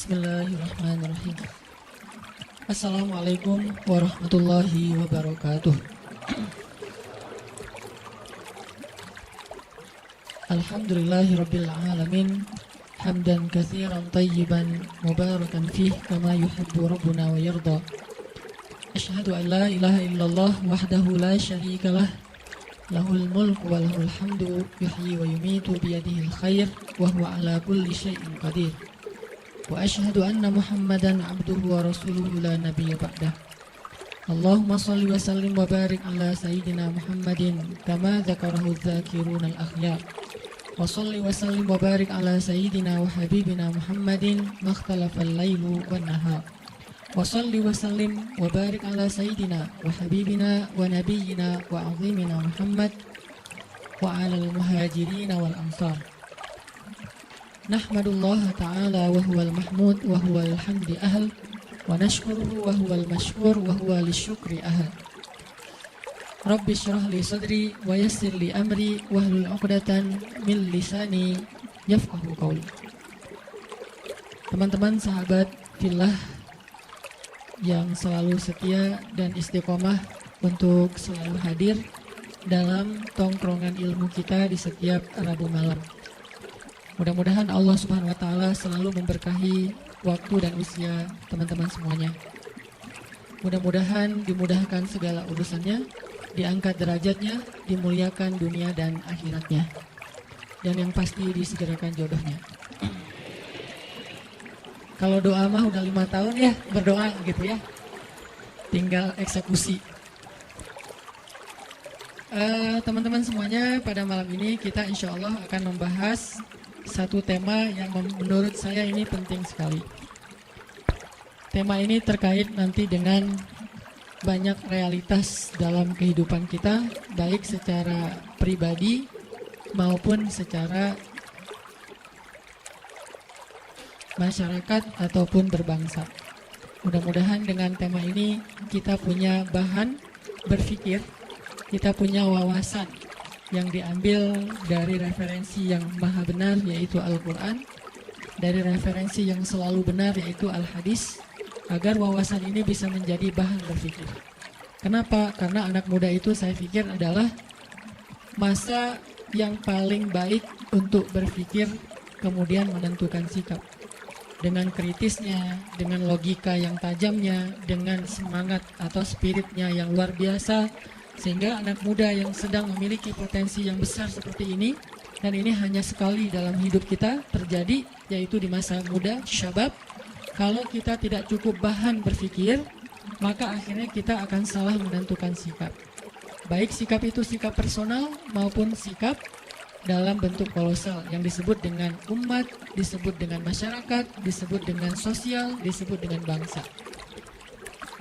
Bismillahirrahmanirrahim. Assalamualaikum warahmatullahi wabarakatuh. Alhamdulillahirabbil alamin. Hamdan katsiran tayyiban mubarakan fih kama yuhibbu rabbuna wa yarda. Asyhadu an la ilaha illallah wahdahu la syarikalah. Lahul mulku wa lahul hamdu yuhyi wa yumitu biyadihil khair wa huwa ala kulli syai'in qadir. Wa asyhadu anna Muhammadan abduhu wa rasuluhu la nabiyya ba'dah. Allahumma shalli wa sallim wa barik ala sayyidina Muhammadin kama dzakarahu dzakiruna al-akhyar. Wa shalli wa sallim wa barik ala sayyidina wa habibina Muhammadin makhtalafal lailu wan nahar. Wa shalli wa sallim wa barik ala sayyidina wa habibina wa nabiyyina wa azimina Muhammad wa ala al-muhajirin wal ansar. Nahmadullah ta'ala wa huwal mahmud wa huwal hamdi ahl wa nashkuruhu wa huwal mashkur wa huwa lisyukri ahl. Rabbi syrah li sadri wa yassir li amri wahlul 'uqdatan min lisani yafqahu qawli. Teman-teman sahabat fillah yang selalu setia dan istiqomah untuk selalu hadir dalam tongkrongan ilmu kita di setiap Rabu malam. Mudah-mudahan Allah Subhanahu wa Ta'ala selalu memberkahi waktu dan usia teman-teman semuanya. Mudah-mudahan dimudahkan segala urusannya, diangkat derajatnya, dimuliakan dunia dan akhiratnya, dan yang pasti disegerakan jodohnya. Kalau doa mah udah 5 tahun ya berdoa gitu ya, tinggal eksekusi. Teman-teman semuanya, pada malam ini kita insya Allah akan membahas satu tema yang menurut saya ini penting sekali. Tema ini terkait nanti dengan banyak realitas dalam kehidupan kita, baik secara pribadi maupun secara masyarakat ataupun berbangsa. Mudah-mudahan dengan tema ini kita punya bahan berpikir, kita punya wawasan yang diambil dari referensi yang maha benar yaitu Al-Quran, dari referensi yang selalu benar yaitu Al-Hadis, agar wawasan ini bisa menjadi bahan berpikir. Kenapa? Karena anak muda itu saya pikir adalah masa yang paling baik untuk berpikir kemudian menentukan sikap. Dengan kritisnya, dengan logika yang tajamnya, dengan semangat atau spiritnya yang luar biasa, sehingga anak muda yang sedang memiliki potensi yang besar seperti ini, dan ini hanya sekali dalam hidup kita terjadi, yaitu di masa muda, syabab. Kalau kita tidak cukup bahan berpikir, maka akhirnya kita akan salah menentukan sikap. Baik sikap itu sikap personal maupun sikap dalam bentuk kolosal yang disebut dengan umat, disebut dengan masyarakat, disebut dengan sosial, disebut dengan bangsa.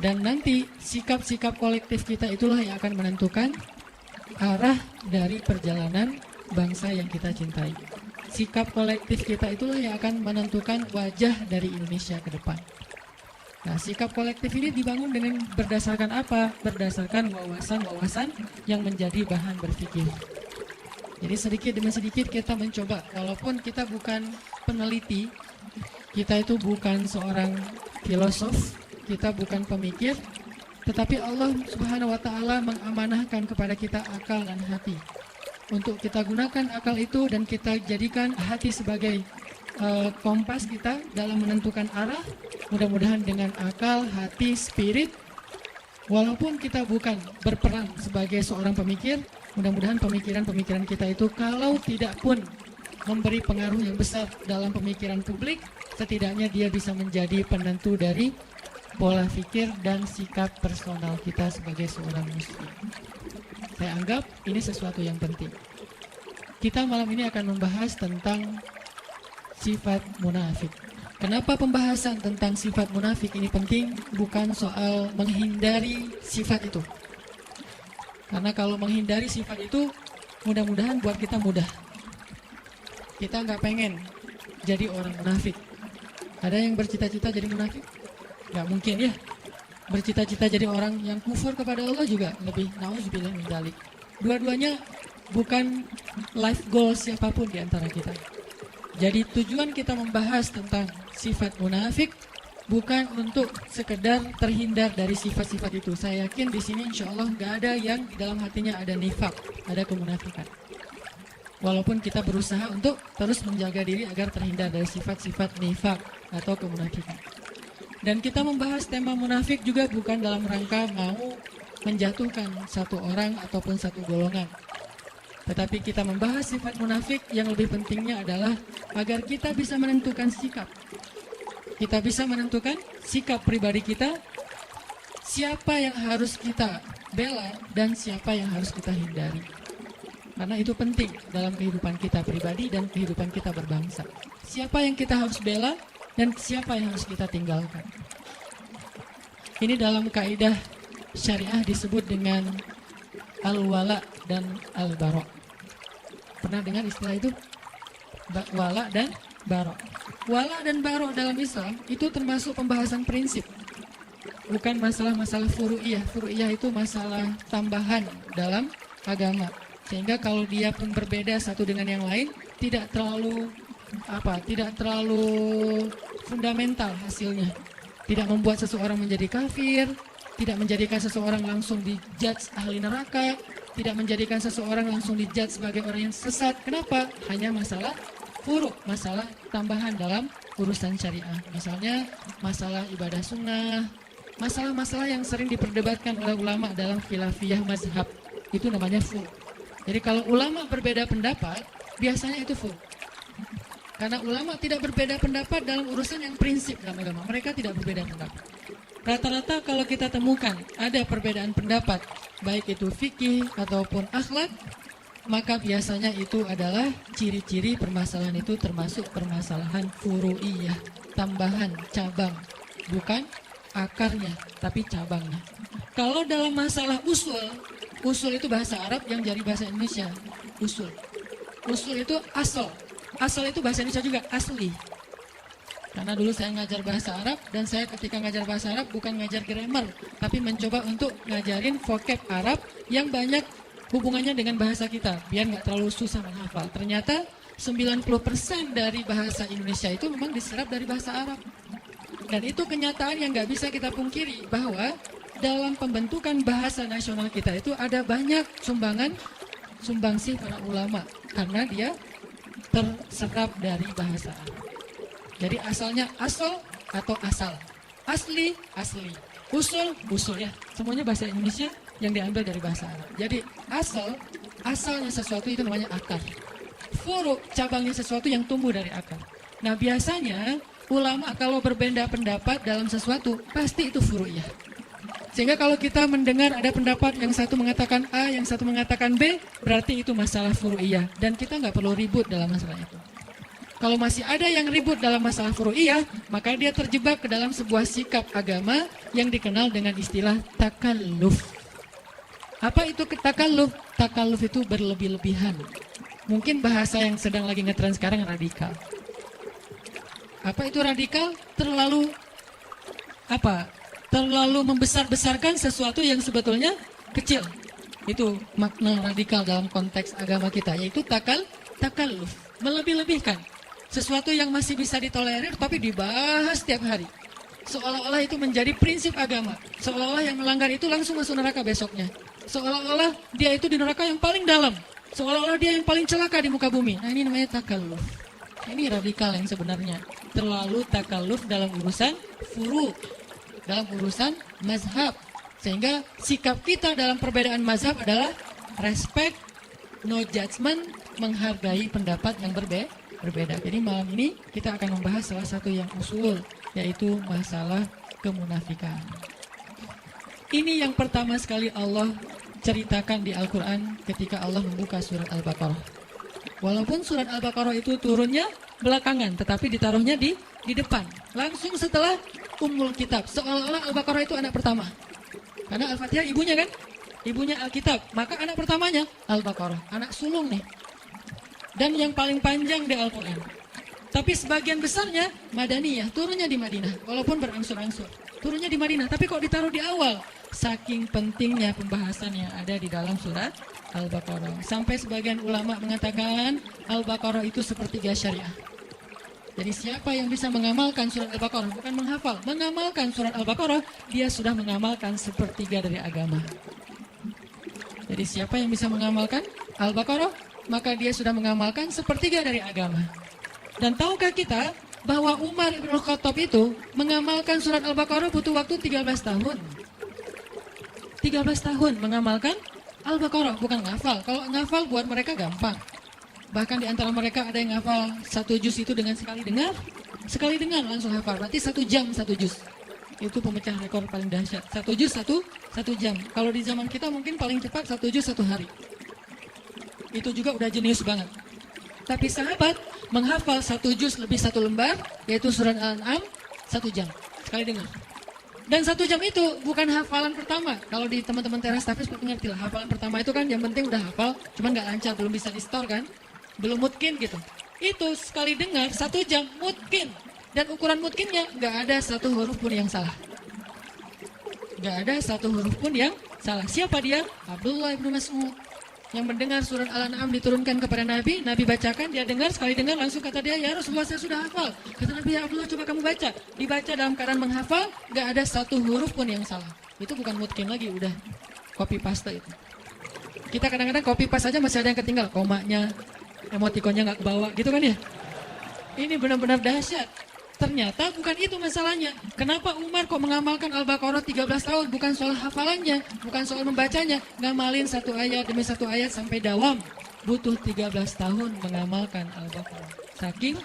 Dan nanti sikap-sikap kolektif kita itulah yang akan menentukan arah dari perjalanan bangsa yang kita cintai. Sikap kolektif kita itulah yang akan menentukan wajah dari Indonesia ke depan. Nah, sikap kolektif ini dibangun dengan berdasarkan apa? Berdasarkan wawasan-wawasan yang menjadi bahan berpikir. Jadi sedikit demi sedikit kita mencoba, walaupun kita bukan peneliti, kita itu bukan seorang filosof, kita bukan pemikir, tetapi Allah Subhanahu wa Ta'ala mengamanahkan kepada kita akal dan hati. Untuk kita gunakan akal itu dan kita jadikan hati sebagai kompas kita dalam menentukan arah. Mudah-mudahan dengan akal, hati, spirit, walaupun kita bukan berperan sebagai seorang pemikir, mudah-mudahan pemikiran-pemikiran kita itu kalau tidak pun memberi pengaruh yang besar dalam pemikiran publik, setidaknya dia bisa menjadi penentu dari pola pikir dan sikap personal kita sebagai seorang muslim. Saya anggap ini sesuatu yang penting. Kita malam ini akan membahas tentang sifat munafik. Kenapa pembahasan tentang sifat munafik ini penting? Bukan soal menghindari sifat itu. Karena kalau menghindari sifat itu, mudah-mudahan buat kita mudah. Kita nggak pengen jadi orang munafik. Ada yang bercita-cita jadi munafik? Nggak mungkin ya. Bercita-cita jadi orang yang kufur kepada Allah juga lebih nauzubillah min dzalik. Dua-duanya bukan life goal siapapun di antara kita. Jadi tujuan kita membahas tentang sifat munafik bukan untuk sekedar terhindar dari sifat-sifat itu. Saya yakin di sini insya Allah nggak ada yang di dalam hatinya ada nifak, ada kemunafikan. Walaupun kita berusaha untuk terus menjaga diri agar terhindar dari sifat-sifat nifak atau kemunafikan. Dan kita membahas tema munafik juga bukan dalam rangka mau menjatuhkan satu orang ataupun satu golongan. Tetapi kita membahas sifat munafik yang lebih pentingnya adalah agar kita bisa menentukan sikap. Kita bisa menentukan sikap pribadi kita, siapa yang harus kita bela dan siapa yang harus kita hindari. Karena itu penting dalam kehidupan kita pribadi dan kehidupan kita berbangsa. Siapa yang kita harus bela dan siapa yang harus kita tinggalkan. Ini dalam kaidah syariah disebut dengan al-wala dan al-bara. Pernah dengar istilah itu? Wala dan bara. Wala dan bara dalam Islam itu termasuk pembahasan prinsip. Bukan masalah-masalah furu'iyah. Furu'iyah itu masalah tambahan dalam agama. Sehingga kalau dia pun berbeda satu dengan yang lain, tidak terlalu fundamental hasilnya. Tidak membuat seseorang menjadi kafir, tidak menjadikan seseorang langsung dijudge ahli neraka, tidak menjadikan seseorang langsung dijudge sebagai orang yang sesat. Kenapa? Hanya masalah furu', masalah tambahan dalam urusan syariah. Misalnya masalah ibadah sunnah, masalah-masalah yang sering diperdebatkan oleh ulama dalam khilafiyah mazhab. Itu namanya furu'. Jadi kalau ulama berbeda pendapat, biasanya itu furu'. Karena ulama tidak berbeda pendapat dalam urusan yang prinsip dalam agama. Mereka tidak berbeda pendapat. Rata-rata kalau kita temukan ada perbedaan pendapat, baik itu fikih ataupun akhlak, maka biasanya itu adalah ciri-ciri permasalahan itu termasuk permasalahan furu'iyah, tambahan, cabang, bukan akarnya, tapi cabangnya. Kalau dalam masalah usul itu bahasa Arab yang jadi bahasa Indonesia, usul. Usul itu asal. Asal itu bahasa Indonesia juga, asli. Karena dulu saya ngajar bahasa Arab, dan saya ketika ngajar bahasa Arab bukan ngajar grammar, tapi mencoba untuk ngajarin vocab Arab yang banyak hubungannya dengan bahasa kita, biar nggak terlalu susah menghafal. Ternyata 90% dari bahasa Indonesia itu memang diserap dari bahasa Arab. Dan itu kenyataan yang nggak bisa kita pungkiri, bahwa dalam pembentukan bahasa nasional kita itu ada banyak sumbangsih para ulama, karena dia terserap dari bahasa Arab. Jadi asalnya asal atau asal, asli, usul ya. Semuanya bahasa Indonesia yang diambil dari bahasa Arab. Jadi asalnya sesuatu itu namanya akar. Furu, cabangnya sesuatu yang tumbuh dari akar. Nah biasanya ulama kalau berbeda pendapat dalam sesuatu pasti itu furu'iyah. Sehingga kalau kita mendengar ada pendapat yang satu mengatakan A, yang satu mengatakan B, berarti itu masalah furu'iyah. Dan kita nggak perlu ribut dalam masalah itu. Kalau masih ada yang ribut dalam masalah furu'iyah, maka dia terjebak ke dalam sebuah sikap agama yang dikenal dengan istilah takalluf. Apa itu takalluf? Takalluf itu berlebih-lebihan. Mungkin bahasa yang sedang lagi ngetren sekarang radikal. Apa itu radikal? Terlalu membesar-besarkan sesuatu yang sebetulnya kecil. Itu makna radikal dalam konteks agama kita, yaitu takalluf, melebih-lebihkan. Sesuatu yang masih bisa ditolerir tapi dibahas setiap hari. Seolah-olah itu menjadi prinsip agama. Seolah-olah yang melanggar itu langsung masuk neraka besoknya. Seolah-olah dia itu di neraka yang paling dalam. Seolah-olah dia yang paling celaka di muka bumi. Nah ini namanya takalluf. Ini radikal yang sebenarnya. Terlalu takalluf dalam urusan furu', dalam urusan mazhab. Sehingga sikap kita dalam perbedaan mazhab adalah respect, no judgment, menghargai pendapat yang berbeda. Jadi malam ini kita akan membahas salah satu yang usul, yaitu masalah kemunafikan. Ini yang pertama sekali Allah ceritakan di Al-Quran ketika Allah membuka surat Al-Baqarah. Walaupun surat Al-Baqarah itu turunnya belakangan, tetapi ditaruhnya di depan, langsung setelah Ummul Kitab. Seolah-olah Al-Baqarah itu anak pertama. Karena Al-Fatihah ibunya kan? Ibunya Al-Kitab. Maka anak pertamanya Al-Baqarah, anak sulung nih. Dan yang paling panjang di Al-Quran. Tapi sebagian besarnya Madaniyah, turunnya di Madinah. Walaupun berangsur-angsur, turunnya di Madinah. Tapi kok ditaruh di awal? Saking pentingnya pembahasan yang ada di dalam surat Al-Baqarah. Sampai sebagian ulama mengatakan Al-Baqarah itu sepertiga syariah. Jadi siapa yang bisa mengamalkan surat Al-Baqarah, bukan menghafal, mengamalkan surat Al-Baqarah, dia sudah mengamalkan sepertiga dari agama. Jadi siapa yang bisa mengamalkan Al-Baqarah, maka dia sudah mengamalkan sepertiga dari agama. Dan tahukah kita bahwa Umar bin Khattab itu mengamalkan surat Al-Baqarah butuh waktu 13 tahun. 13 tahun mengamalkan Al-Baqarah, bukan ngafal. Kalau ngafal buat mereka gampang. Bahkan di antara mereka ada yang hafal 1 juz itu dengan sekali dengar langsung hafal. Berarti 1 jam 1 juz. Itu pemecah rekor paling dahsyat. 1 juz 1 jam. Kalau di zaman kita mungkin paling cepat 1 juz 1 hari. Itu juga udah jenius banget. Tapi sahabat menghafal 1 juz lebih 1 lembar, yaitu surat Al-An'am 1 jam. Sekali dengar. Dan 1 jam itu bukan hafalan pertama. Kalau di teman-teman teras tapi seperti ngerti lah. Hafalan pertama itu kan yang penting udah hafal, cuman nggak lancar, belum bisa di-store kan. Belum mutkin gitu. Itu sekali dengar 1 jam mutkin. Dan ukuran mutkinnya nggak ada 1 huruf pun yang salah. Nggak ada 1 huruf pun yang salah. Siapa dia? Abdullah bin Mas'ud. Yang mendengar surat Al-An'am diturunkan kepada Nabi, Nabi bacakan, dia dengar, sekali dengar langsung kata dia, ya Rasulullah saya sudah hafal. Kata Nabi, ya Abdullah coba kamu baca. Dibaca dalam keadaan menghafal, nggak ada 1 huruf pun yang salah. Itu bukan mutkin lagi, udah copy paste itu. Kita kadang-kadang copy paste aja masih ada yang ketinggal, komanya, emotikonnya nggak kebawa, gitu kan ya? Ini benar-benar dahsyat. Ternyata bukan itu masalahnya. Kenapa Umar kok mengamalkan Al-Baqarah 13 tahun? Bukan soal hafalannya, bukan soal membacanya. Ngamalin 1 ayat demi 1 ayat sampai dawam. Butuh 13 tahun mengamalkan Al-Baqarah. Saking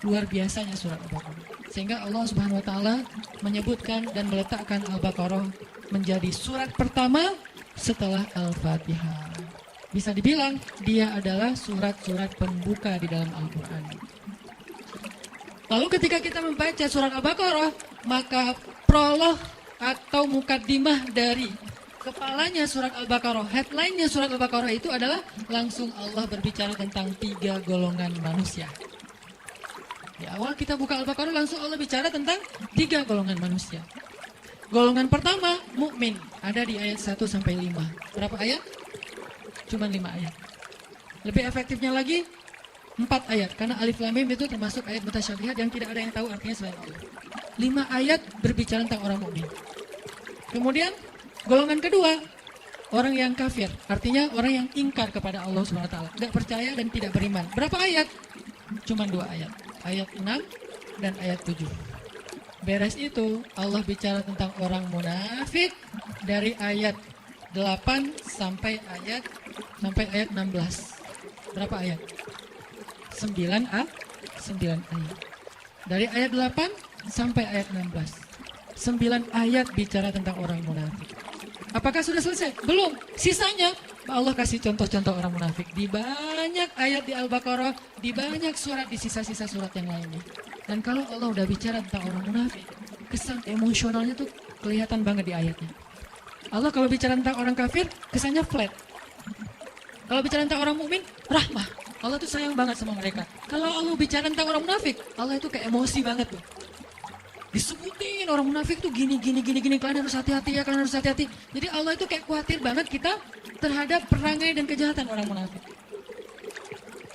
luar biasanya surat Al-Baqarah. Sehingga Allah Subhanahu wa taala menyebutkan dan meletakkan Al-Baqarah menjadi surat pertama setelah Al-Fatihah. Bisa dibilang dia adalah surat-surat pembuka di dalam Al-Qur'an. Lalu ketika kita membaca surat Al-Baqarah, maka prolog atau mukaddimah dari kepalanya surat Al-Baqarah, headline-nya surat Al-Baqarah itu adalah langsung Allah berbicara tentang 3 golongan manusia. Di awal kita buka Al-Baqarah langsung Allah bicara tentang 3 golongan manusia. Golongan pertama, mukmin, ada di ayat 1 sampai 5. Berapa ayat? Cuma 5 ayat. Lebih efektifnya lagi 4 ayat, karena alif lam mim itu termasuk ayat mutasyabihat yang tidak ada yang tahu artinya selain Allah. 5 ayat berbicara tentang orang mukmin. Kemudian golongan kedua, orang yang kafir, artinya orang yang ingkar kepada Allah Subhanahu wa taala, tidak percaya dan tidak beriman. Berapa ayat? Cuma 2 ayat. Ayat 6 dan ayat 7. Beres itu Allah bicara tentang orang munafik dari ayat 8 sampai ayat 16. Berapa ayat? 9 ayat. Dari ayat 8 sampai ayat 16. 9 ayat bicara tentang orang munafik. Apakah sudah selesai? Belum. Sisanya Allah kasih contoh-contoh orang munafik di banyak ayat di Al-Baqarah, di banyak surat, di sisa-sisa surat yang lainnya. Dan kalau Allah udah bicara tentang orang munafik, kesan emosionalnya tuh kelihatan banget di ayatnya. Allah kalau bicara tentang orang kafir, kesannya flat. Kalau bicara tentang orang mukmin, rahmah. Allah tuh sayang banget sama mereka. Kalau Allah bicara tentang orang munafik, Allah itu kayak emosi banget tuh. Disebutin orang munafik tuh gini, kalian harus hati-hati ya, kalian harus hati-hati. Jadi Allah itu kayak khawatir banget kita terhadap perangai dan kejahatan orang munafik.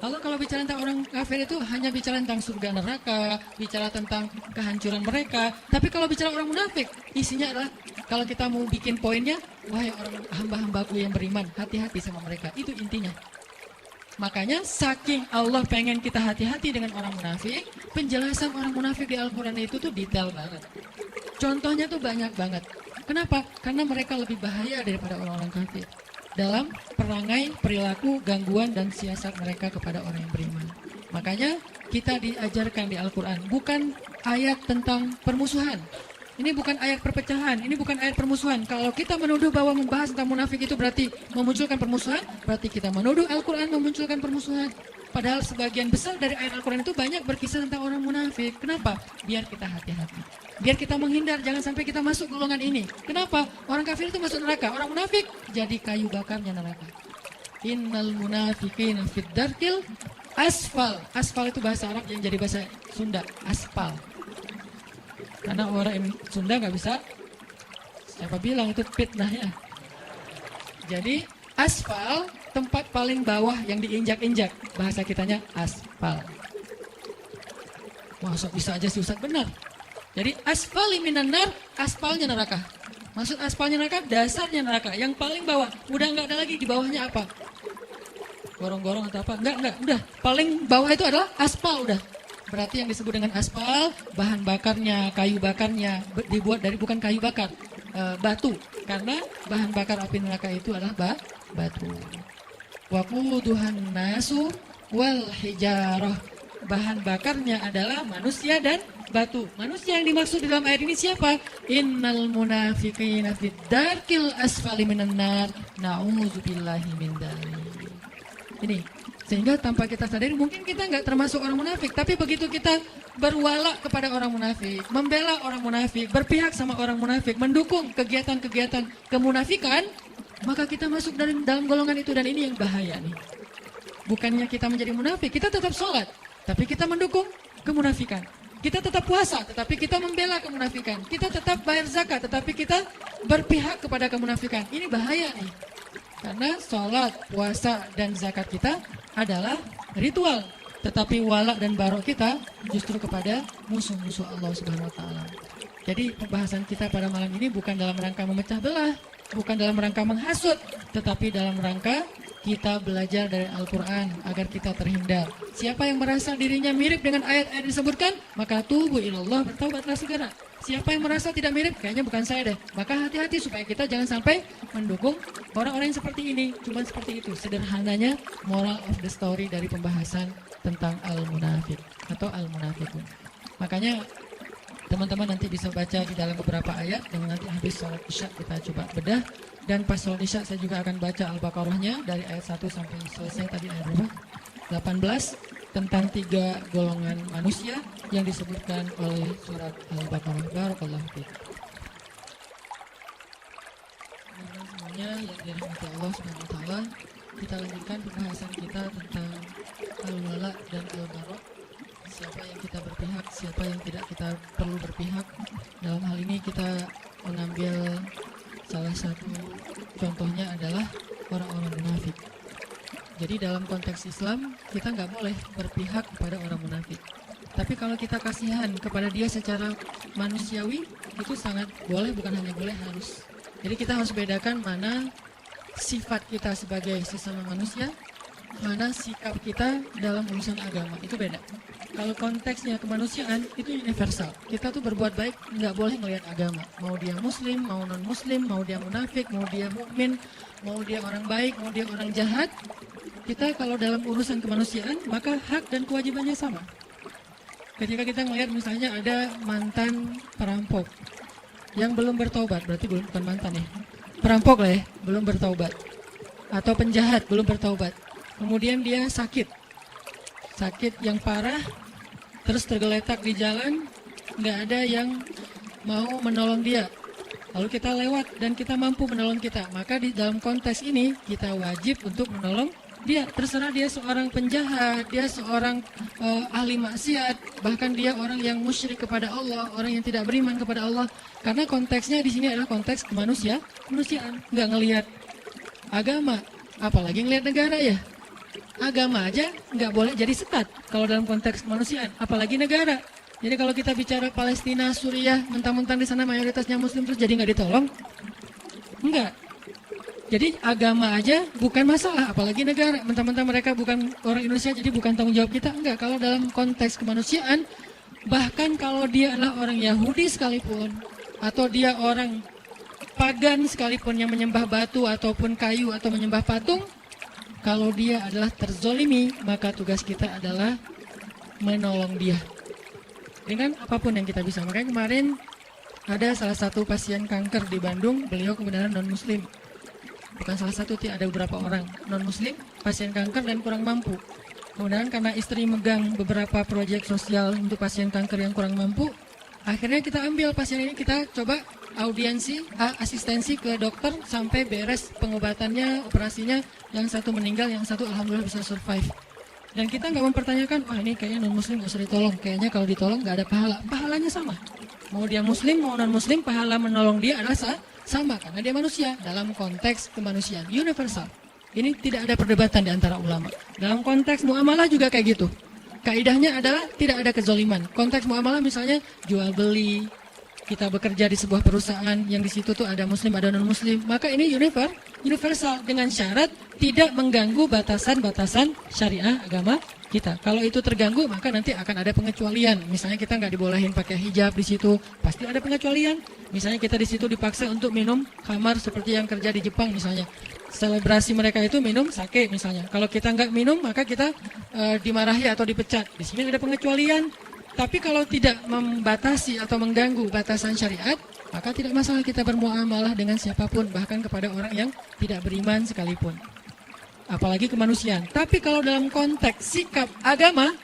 Allah kalau bicara tentang orang kafir itu hanya bicara tentang surga neraka, bicara tentang kehancuran mereka. Tapi kalau bicara orang munafik, isinya adalah kalau kita mau bikin poinnya, wahai orang hamba-hambaku yang beriman, hati-hati sama mereka. Itu intinya. Makanya saking Allah pengen kita hati-hati dengan orang munafik, penjelasan orang munafik di Al-Quran itu tuh detail banget. Contohnya tuh banyak banget. Kenapa? Karena mereka lebih bahaya daripada orang-orang kafir dalam perangai, perilaku, gangguan, dan siasat mereka kepada orang yang beriman. Makanya kita diajarkan di Al-Quran bukan ayat tentang permusuhan. Ini bukan ayat perpecahan, ini bukan ayat permusuhan. Kalau kita menuduh bahwa membahas tentang munafik itu berarti memunculkan permusuhan, berarti kita menuduh Al-Quran memunculkan permusuhan. Padahal sebagian besar dari ayat Al-Quran itu banyak berkisah tentang orang munafik. Kenapa? Biar kita hati-hati. Biar kita menghindar, jangan sampai kita masuk golongan ini. Kenapa? Orang kafir itu masuk neraka, orang munafik jadi kayu bakarnya neraka. Innal munafiqina fid darkil asfal. Asfal itu bahasa Arab yang jadi bahasa Sunda, aspal. Karena orang Sunda nggak bisa, siapa bilang itu fitnah ya. Jadi aspal, tempat paling bawah yang diinjak-injak. Bahasa kitanya aspal. Masa bisa aja sih Ustaz? Benar. Jadi asfali minan nar, aspalnya neraka. Maksud aspalnya neraka, dasarnya neraka. Yang paling bawah, udah nggak ada lagi di bawahnya apa? Gorong-gorong atau apa? Enggak, udah. Paling bawah itu adalah aspal udah. Berarti yang disebut dengan aspal, bahan bakarnya, kayu bakarnya, dibuat dari bukan kayu bakar, batu. Karena bahan bakar api neraka itu adalah batu. Waquduhan nasu wal hijarah. Bahan bakarnya adalah manusia dan batu. Manusia yang dimaksud dalam ayat ini siapa? Innal munafiqina fid darkil asfali minan nar. Na'udzubillahi min dzalik. Ini, sehingga tanpa kita sadari mungkin kita nggak termasuk orang munafik, tapi begitu kita berwala kepada orang munafik, membela orang munafik, berpihak sama orang munafik, mendukung kegiatan-kegiatan kemunafikan, maka kita masuk dalam golongan itu. Dan ini yang bahaya nih. Bukannya kita menjadi munafik, kita tetap sholat, tapi kita mendukung kemunafikan. Kita tetap puasa, tetapi kita membela kemunafikan. Kita tetap bayar zakat, tetapi kita berpihak kepada kemunafikan. Ini bahaya nih. Karena sholat, puasa, dan zakat kita adalah ritual. Tetapi wala dan barok kita justru kepada musuh-musuh Allah Subhanahu wa Ta'ala. Jadi pembahasan kita pada malam ini bukan dalam rangka memecah belah, bukan dalam rangka menghasut, tetapi dalam rangka kita belajar dari Al-Quran agar kita terhindar. Siapa yang merasa dirinya mirip dengan ayat-ayat disebutkan, maka tubu ilallah, bertaubatlah segera. Siapa yang merasa tidak mirip, kayaknya bukan saya deh. Maka hati-hati supaya kita jangan sampai mendukung orang-orang yang seperti ini. Cuma seperti itu, sederhananya moral of the story dari pembahasan tentang al-munafik atau al-munafikun. Makanya teman-teman nanti bisa baca di dalam beberapa ayat, dan nanti habis sholat isya kita coba bedah. Dan pas sholat isya saya juga akan baca Al-Baqarahnya dari ayat 1 sampai selesai tadi ayat berapa? 18 tentang 3 golongan manusia yang disebutkan oleh surat Al-Baqarah. Barakallahu fiik. Semuanya yang dirahmati Allah Subhanahu wa Ta'ala, kita lanjutkan pembahasan kita tentang al-wala dan al-bara. Siapa yang kita berpihak, siapa yang tidak kita perlu berpihak. Dalam hal ini kita mengambil salah satu contohnya adalah orang-orang munafik. Jadi dalam konteks Islam kita nggak boleh berpihak kepada orang munafik. Tapi kalau kita kasihan kepada dia secara manusiawi, itu sangat boleh, bukan hanya boleh, harus. Jadi kita harus bedakan mana sifat kita sebagai sesama manusia, mana sikap kita dalam urusan agama, itu beda. Kalau konteksnya kemanusiaan, itu universal. Kita tuh berbuat baik, nggak boleh melihat agama. Mau dia muslim, mau non-muslim, mau dia munafik, mau dia mukmin, mau dia orang baik, mau dia orang jahat. Kita kalau dalam urusan kemanusiaan, maka hak dan kewajibannya sama. Ketika kita melihat misalnya ada mantan perampok yang belum bertaubat, berarti bukan mantan ya, perampok lah ya, belum bertaubat, atau penjahat belum bertaubat. Kemudian dia sakit yang parah, terus tergeletak di jalan, nggak ada yang mau menolong dia. Lalu kita lewat dan kita mampu menolong kita, maka di dalam konteks ini kita wajib untuk menolong dia. Terserah dia seorang penjahat, dia seorang ahli maksiat, bahkan dia orang yang musyrik kepada Allah, orang yang tidak beriman kepada Allah. Karena konteksnya di sini adalah konteks kemanusiaan, nggak ngelihat agama, apalagi ngelihat negara ya. Agama aja nggak boleh jadi sekat kalau dalam konteks kemanusiaan, apalagi negara. Jadi kalau kita bicara Palestina, Suriah, mentang-mentang di sana mayoritasnya Muslim terus jadi nggak ditolong, enggak. Jadi agama aja bukan masalah, apalagi negara. Mentang-mentang mereka bukan orang Indonesia, jadi bukan tanggung jawab kita. Enggak, kalau dalam konteks kemanusiaan, bahkan kalau dia adalah orang Yahudi sekalipun, atau dia orang pagan sekalipun yang menyembah batu ataupun kayu atau menyembah patung, kalau dia adalah terzolimi, maka tugas kita adalah menolong dia dengan apapun yang kita bisa. Makanya kemarin ada salah satu pasien kanker di Bandung, beliau kebenaran non-muslim. Bukan salah satu, ada beberapa orang non-muslim, pasien kanker dan kurang mampu. Kemudian karena istri megang beberapa proyek sosial untuk pasien kanker yang kurang mampu, akhirnya kita ambil pasien ini, kita coba audiensi, asistensi ke dokter sampai beres pengobatannya, operasinya. Yang satu meninggal, yang satu alhamdulillah bisa survive. Dan kita nggak mempertanyakan, wah ini kayaknya non-muslim nggak usah ditolong. Kayaknya kalau ditolong nggak ada pahala. Pahalanya sama. Mau dia muslim, mau non-muslim, pahala menolong dia adalah sama, karena dia manusia dalam konteks kemanusiaan universal. Ini tidak ada perdebatan di antara ulama. Dalam konteks muamalah juga kayak gitu. Kaidahnya adalah tidak ada kezoliman. Konteks muamalah misalnya jual beli, kita bekerja di sebuah perusahaan yang di situ tuh ada muslim, ada non-muslim. Maka ini universal dengan syarat tidak mengganggu batasan-batasan syariah agama kita. Kalau itu terganggu, maka nanti akan ada pengecualian. Misalnya kita nggak dibolehin pakai hijab di situ, pasti ada pengecualian. Misalnya kita di situ dipaksa untuk minum khamar seperti yang kerja di Jepang misalnya. Selebrasi mereka itu minum sake misalnya. Kalau kita nggak minum, maka kita dimarahi atau dipecat. Di sini ada pengecualian. Tapi kalau tidak membatasi atau mengganggu batasan syariat, maka tidak masalah kita bermuamalah dengan siapapun, bahkan kepada orang yang tidak beriman sekalipun. Apalagi kemanusiaan. Tapi kalau dalam konteks sikap agama,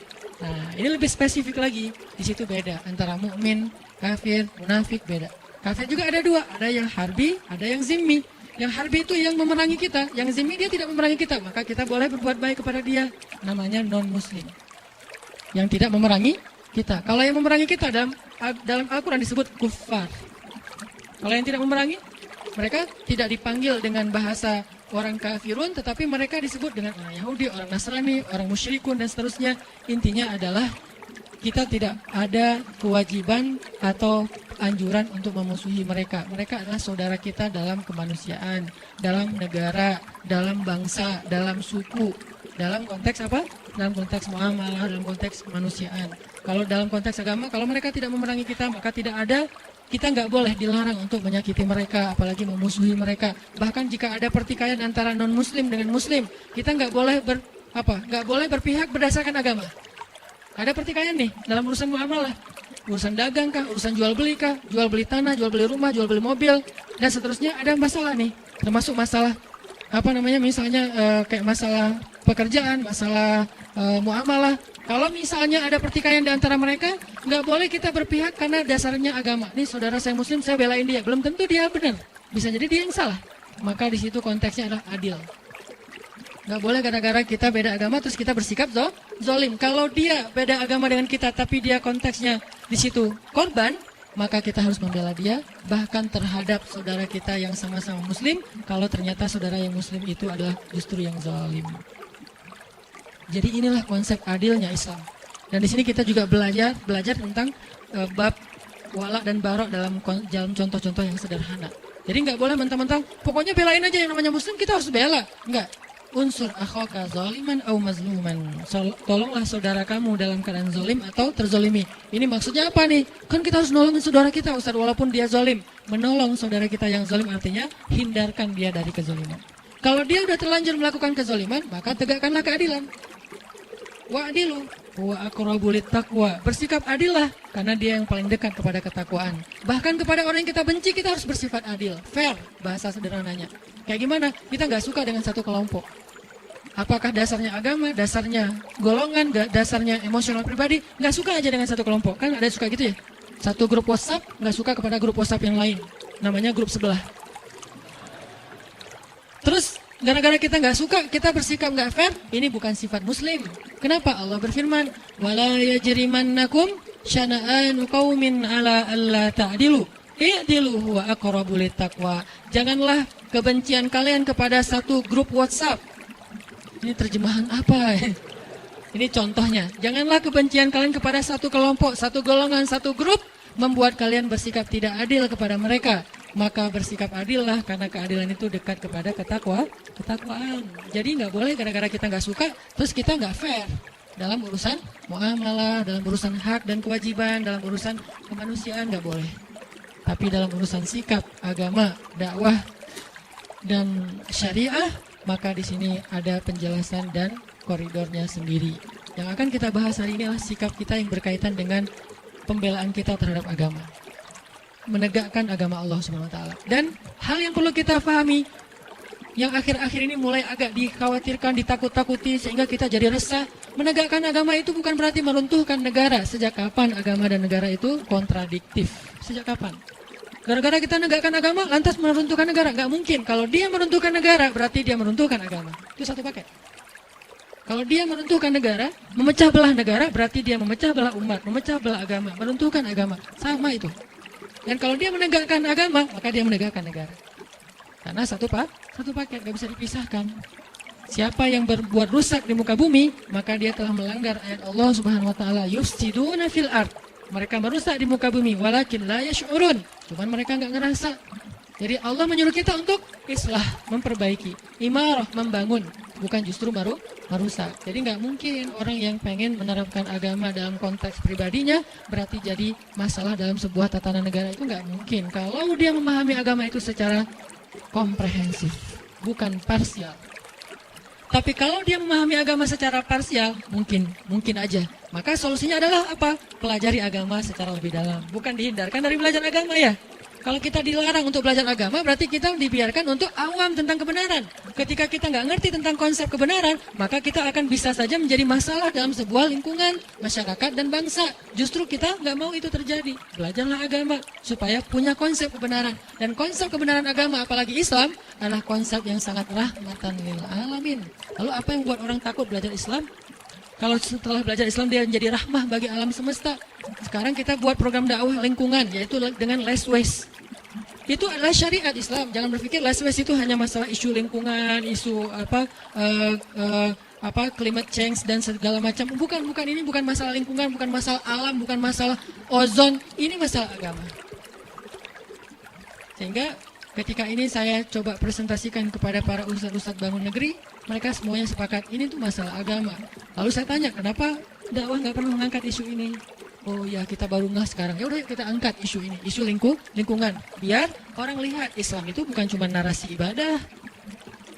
nah ini lebih spesifik lagi. Di situ beda antara mukmin, kafir, munafik beda. Kafir juga ada dua, ada yang harbi, ada yang zimmi. Yang harbi itu yang memerangi kita, yang zimmi dia tidak memerangi kita, maka kita boleh berbuat baik kepada dia. Namanya non-muslim. Yang tidak memerangi kita. Kalau yang memerangi kita dalam Al-Quran disebut kufar. Kalau yang tidak memerangi, mereka tidak dipanggil dengan bahasa orang kafirun, tetapi mereka disebut dengan orang Yahudi, orang Nasrani, orang musyrikun, dan seterusnya. Intinya adalah kita tidak ada kewajiban atau anjuran untuk memusuhi mereka. Mereka adalah saudara kita dalam kemanusiaan, dalam negara, dalam bangsa, dalam suku. Dalam konteks apa? Dalam konteks muamalah, dalam konteks kemanusiaan. Kalau dalam konteks agama, kalau mereka tidak memerangi kita, maka kita nggak boleh dilarang untuk menyakiti mereka, apalagi memusuhi mereka. Bahkan jika ada pertikaian antara non-muslim dengan muslim, kita nggak boleh berpihak berdasarkan agama. Ada pertikaian nih dalam urusan muamalah, urusan dagang kah, urusan jual beli kah, jual beli tanah, jual beli rumah, jual beli mobil, dan seterusnya. Ada masalah nih, termasuk masalah misalnya kayak masalah pekerjaan, masalah muamalah. Kalau misalnya ada pertikaian di antara mereka, nggak boleh kita berpihak karena dasarnya agama. Nih saudara saya muslim, saya belain dia. Belum tentu dia benar, bisa jadi dia yang salah. Maka di situ konteksnya adalah adil. Nggak boleh gara-gara kita beda agama terus kita bersikap zolim. Kalau dia beda agama dengan kita, tapi dia konteksnya di situ korban, maka kita harus membela dia, bahkan terhadap saudara kita yang sama-sama muslim, kalau ternyata saudara yang muslim itu adalah justru yang zalim. Jadi inilah konsep adilnya Islam. Dan di sini kita juga belajar tentang bab wala dan barok dalam contoh-contoh yang sederhana. Jadi nggak boleh mentang-mentang, pokoknya belain aja yang namanya muslim, kita harus bela. Enggak. Unsur akhaka zaliman au mazluman. Tolonglah saudara kamu dalam keadaan zalim atau terzolimi. Ini maksudnya apa nih? Kan kita harus nolongin saudara kita, Ustaz, walaupun dia zalim. Menolong saudara kita yang zalim artinya hindarkan dia dari kezaliman. Kalau dia udah terlanjur melakukan kezaliman, maka tegakkanlah keadilan. Wa'adilu wa aqrabu littaqwa. Bersikap adillah karena dia yang paling dekat kepada ketakwaan. Bahkan kepada orang yang kita benci kita harus bersifat adil, fair bahasa sederhananya. Kayak gimana? Kita nggak suka dengan satu kelompok. Apakah dasarnya agama, dasarnya golongan, dasarnya emosional pribadi? Nggak suka aja dengan satu kelompok. Kan ada suka gitu ya? Satu grup WhatsApp nggak suka kepada grup WhatsApp yang lain. Namanya grup sebelah. Terus gara-gara kita nggak suka, kita bersikap nggak fair, ini bukan sifat muslim. Kenapa? Allah berfirman, wala yajrimannakum syana'anu qaumin ala alla ta'dilu. I'dilu huwa aqrabu littaqwa. Janganlah kebencian kalian kepada satu grup WhatsApp. Ini terjemahan apa? Ini contohnya. Janganlah kebencian kalian kepada satu kelompok, satu golongan, satu grup membuat kalian bersikap tidak adil kepada mereka. Maka bersikap adillah karena keadilan itu dekat kepada ketakwaan. Jadi nggak boleh gara-gara kita nggak suka terus kita nggak fair dalam urusan muamalah, dalam urusan hak dan kewajiban, dalam urusan kemanusiaan nggak boleh. Tapi dalam urusan sikap, agama, dakwah dan syariah, maka di sini ada penjelasan dan koridornya sendiri. Yang akan kita bahas hari ini adalah sikap kita yang berkaitan dengan pembelaan kita terhadap agama. Menegakkan agama Allah SWT. Dan hal yang perlu kita pahami, yang akhir-akhir ini mulai agak dikhawatirkan, ditakut-takuti sehingga kita jadi resah. Menegakkan agama itu bukan berarti meruntuhkan negara. Sejak kapan agama dan negara itu kontradiktif? Sejak kapan? Gara-gara kita negakkan agama, lantas meruntuhkan negara? Nggak mungkin. Kalau dia meruntuhkan negara, berarti dia meruntuhkan agama. Itu satu paket. Kalau dia meruntuhkan negara, memecah belah negara, berarti dia memecah belah umat, memecah belah agama, meruntuhkan agama. Sama itu. Dan kalau dia menegakkan agama, maka dia menegakkan negara. Karena satu paket, nggak bisa dipisahkan. Siapa yang berbuat rusak di muka bumi, maka dia telah melanggar ayat Allah Subhanahu wa taala, yufsiduna fil ard. Mereka merusak di muka bumi, walakin la yash'urun. Cuman mereka enggak ngerasa. Jadi Allah menyuruh kita untuk islah, memperbaiki, imarah, membangun, bukan justru merusak. Jadi nggak mungkin orang yang pengen menerapkan agama dalam konteks pribadinya berarti jadi masalah dalam sebuah tatanan negara, itu nggak mungkin. Kalau dia memahami agama itu secara komprehensif, bukan parsial. Tapi kalau dia memahami agama secara parsial, mungkin aja. Maka solusinya adalah apa? Pelajari agama secara lebih dalam, bukan dihindarkan dari belajar agama ya. Kalau kita dilarang untuk belajar agama, berarti kita dibiarkan untuk awam tentang kebenaran. Ketika kita nggak ngerti tentang konsep kebenaran, maka kita akan bisa saja menjadi masalah dalam sebuah lingkungan, masyarakat, dan bangsa. Justru kita nggak mau itu terjadi. Belajarlah agama, supaya punya konsep kebenaran. Dan konsep kebenaran agama, apalagi Islam, adalah konsep yang sangat rahmatan lil alamin. Lalu apa yang buat orang takut belajar Islam? Kalau setelah belajar Islam dia menjadi rahmah bagi alam semesta. Sekarang kita buat program dakwah lingkungan, yaitu dengan less waste. Itu adalah syariat Islam. Jangan berpikir less waste itu hanya masalah isu lingkungan, isu climate change dan segala macam. Bukan, ini bukan masalah lingkungan, bukan masalah alam, bukan masalah ozon. Ini masalah agama. Sehingga ketika ini saya coba presentasikan kepada para ustadz-ustadz bangun negeri, mereka semuanya sepakat ini tuh masalah agama. Lalu saya tanya, kenapa dakwah nggak pernah mengangkat isu ini? Oh ya, kita baru ngeh sekarang. Ya udah kita angkat isu ini, isu lingkungan. Biar orang lihat Islam itu bukan cuma narasi ibadah.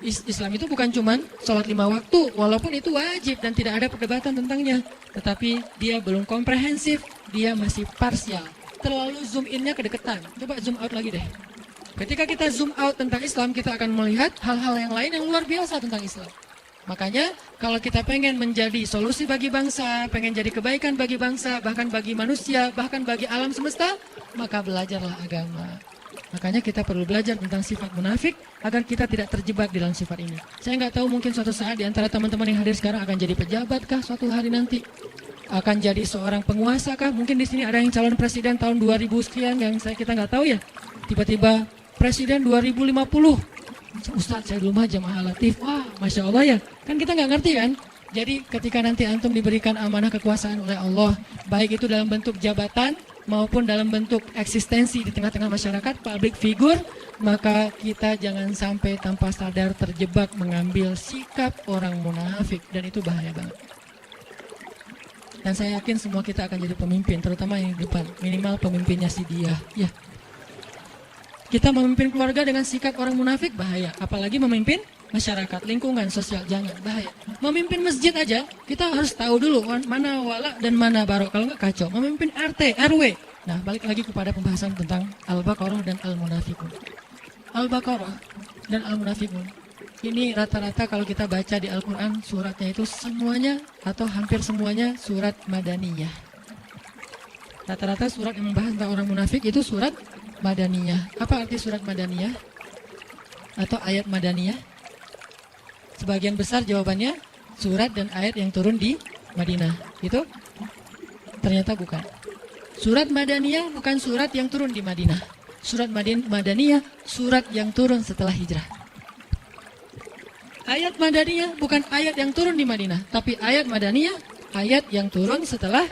Islam itu bukan cuma sholat 5 waktu, walaupun itu wajib dan tidak ada perdebatan tentangnya. Tetapi dia belum komprehensif, dia masih parsial. Terlalu zoom in-nya kedekatan. Coba zoom out lagi deh. Ketika kita zoom out tentang Islam, kita akan melihat hal-hal yang lain yang luar biasa tentang Islam. Makanya kalau kita pengen menjadi solusi bagi bangsa, pengen jadi kebaikan bagi bangsa, bahkan bagi manusia, bahkan bagi alam semesta, maka belajarlah agama. Makanya kita perlu belajar tentang sifat munafik agar kita tidak terjebak di dalam sifat ini. Saya nggak tahu, mungkin suatu saat di antara teman-teman yang hadir sekarang akan jadi pejabat kah suatu hari nanti? Akan jadi seorang penguasa kah? Mungkin di sini ada yang calon presiden tahun 2000 sekian yang kita nggak tahu ya. Tiba-tiba presiden 2050. Ustaz, saya dulu mah jamaah latif. Wah, Masya Allah ya. Kan kita nggak ngerti kan? Jadi ketika nanti antum diberikan amanah kekuasaan oleh Allah, baik itu dalam bentuk jabatan maupun dalam bentuk eksistensi di tengah-tengah masyarakat, public figure, maka kita jangan sampai tanpa sadar terjebak mengambil sikap orang munafik. Dan itu bahaya banget. Dan saya yakin semua kita akan jadi pemimpin, terutama yang di depan. Minimal pemimpinnya si dia. Ya. Kita memimpin keluarga dengan sikap orang munafik, bahaya. Apalagi memimpin masyarakat, lingkungan, sosial, jangan, bahaya. Memimpin masjid aja, kita harus tahu dulu mana wala dan mana barok. Kalau nggak kacau. Memimpin RT, RW. Nah, balik lagi kepada pembahasan tentang Al-Baqarah dan Al-Munafiqun. Al-Baqarah dan Al-Munafiqun. Ini rata-rata kalau kita baca di Al-Quran, suratnya itu semuanya atau hampir semuanya surat Madaniyah. Rata-rata surat yang membahas tentang orang munafik itu surat Madaniyah. Apa arti surat Madaniyah? Atau ayat Madaniyah? Sebagian besar jawabannya surat dan ayat yang turun di Madinah. Itu? Ternyata bukan. Surat Madaniyah bukan surat yang turun di Madinah. Surat Madaniyah surat yang turun setelah hijrah. Ayat Madaniyah bukan ayat yang turun di Madinah, tapi ayat Madaniyah ayat yang turun setelah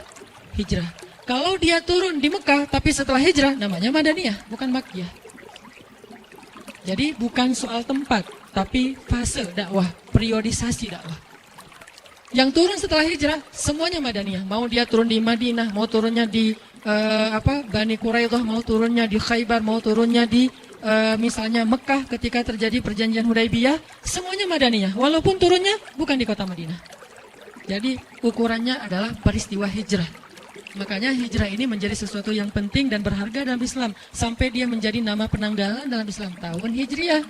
hijrah. Kalau dia turun di Mekah tapi setelah hijrah, namanya Madaniyah, bukan Makkiyah. Jadi bukan soal tempat, tapi fase dakwah, periodisasi dakwah. Yang turun setelah hijrah semuanya Madaniyah. Mau dia turun di Madinah, mau turunnya di Bani Quraidah, mau turunnya di Khaybar, mau turunnya di misalnya Mekah ketika terjadi perjanjian Hudaybiyah, semuanya Madaniyah. Walaupun turunnya bukan di kota Madinah. Jadi ukurannya adalah peristiwa hijrah. Makanya hijrah ini menjadi sesuatu yang penting dan berharga dalam Islam. Sampai dia menjadi nama penanggalan dalam Islam, tahun Hijriah.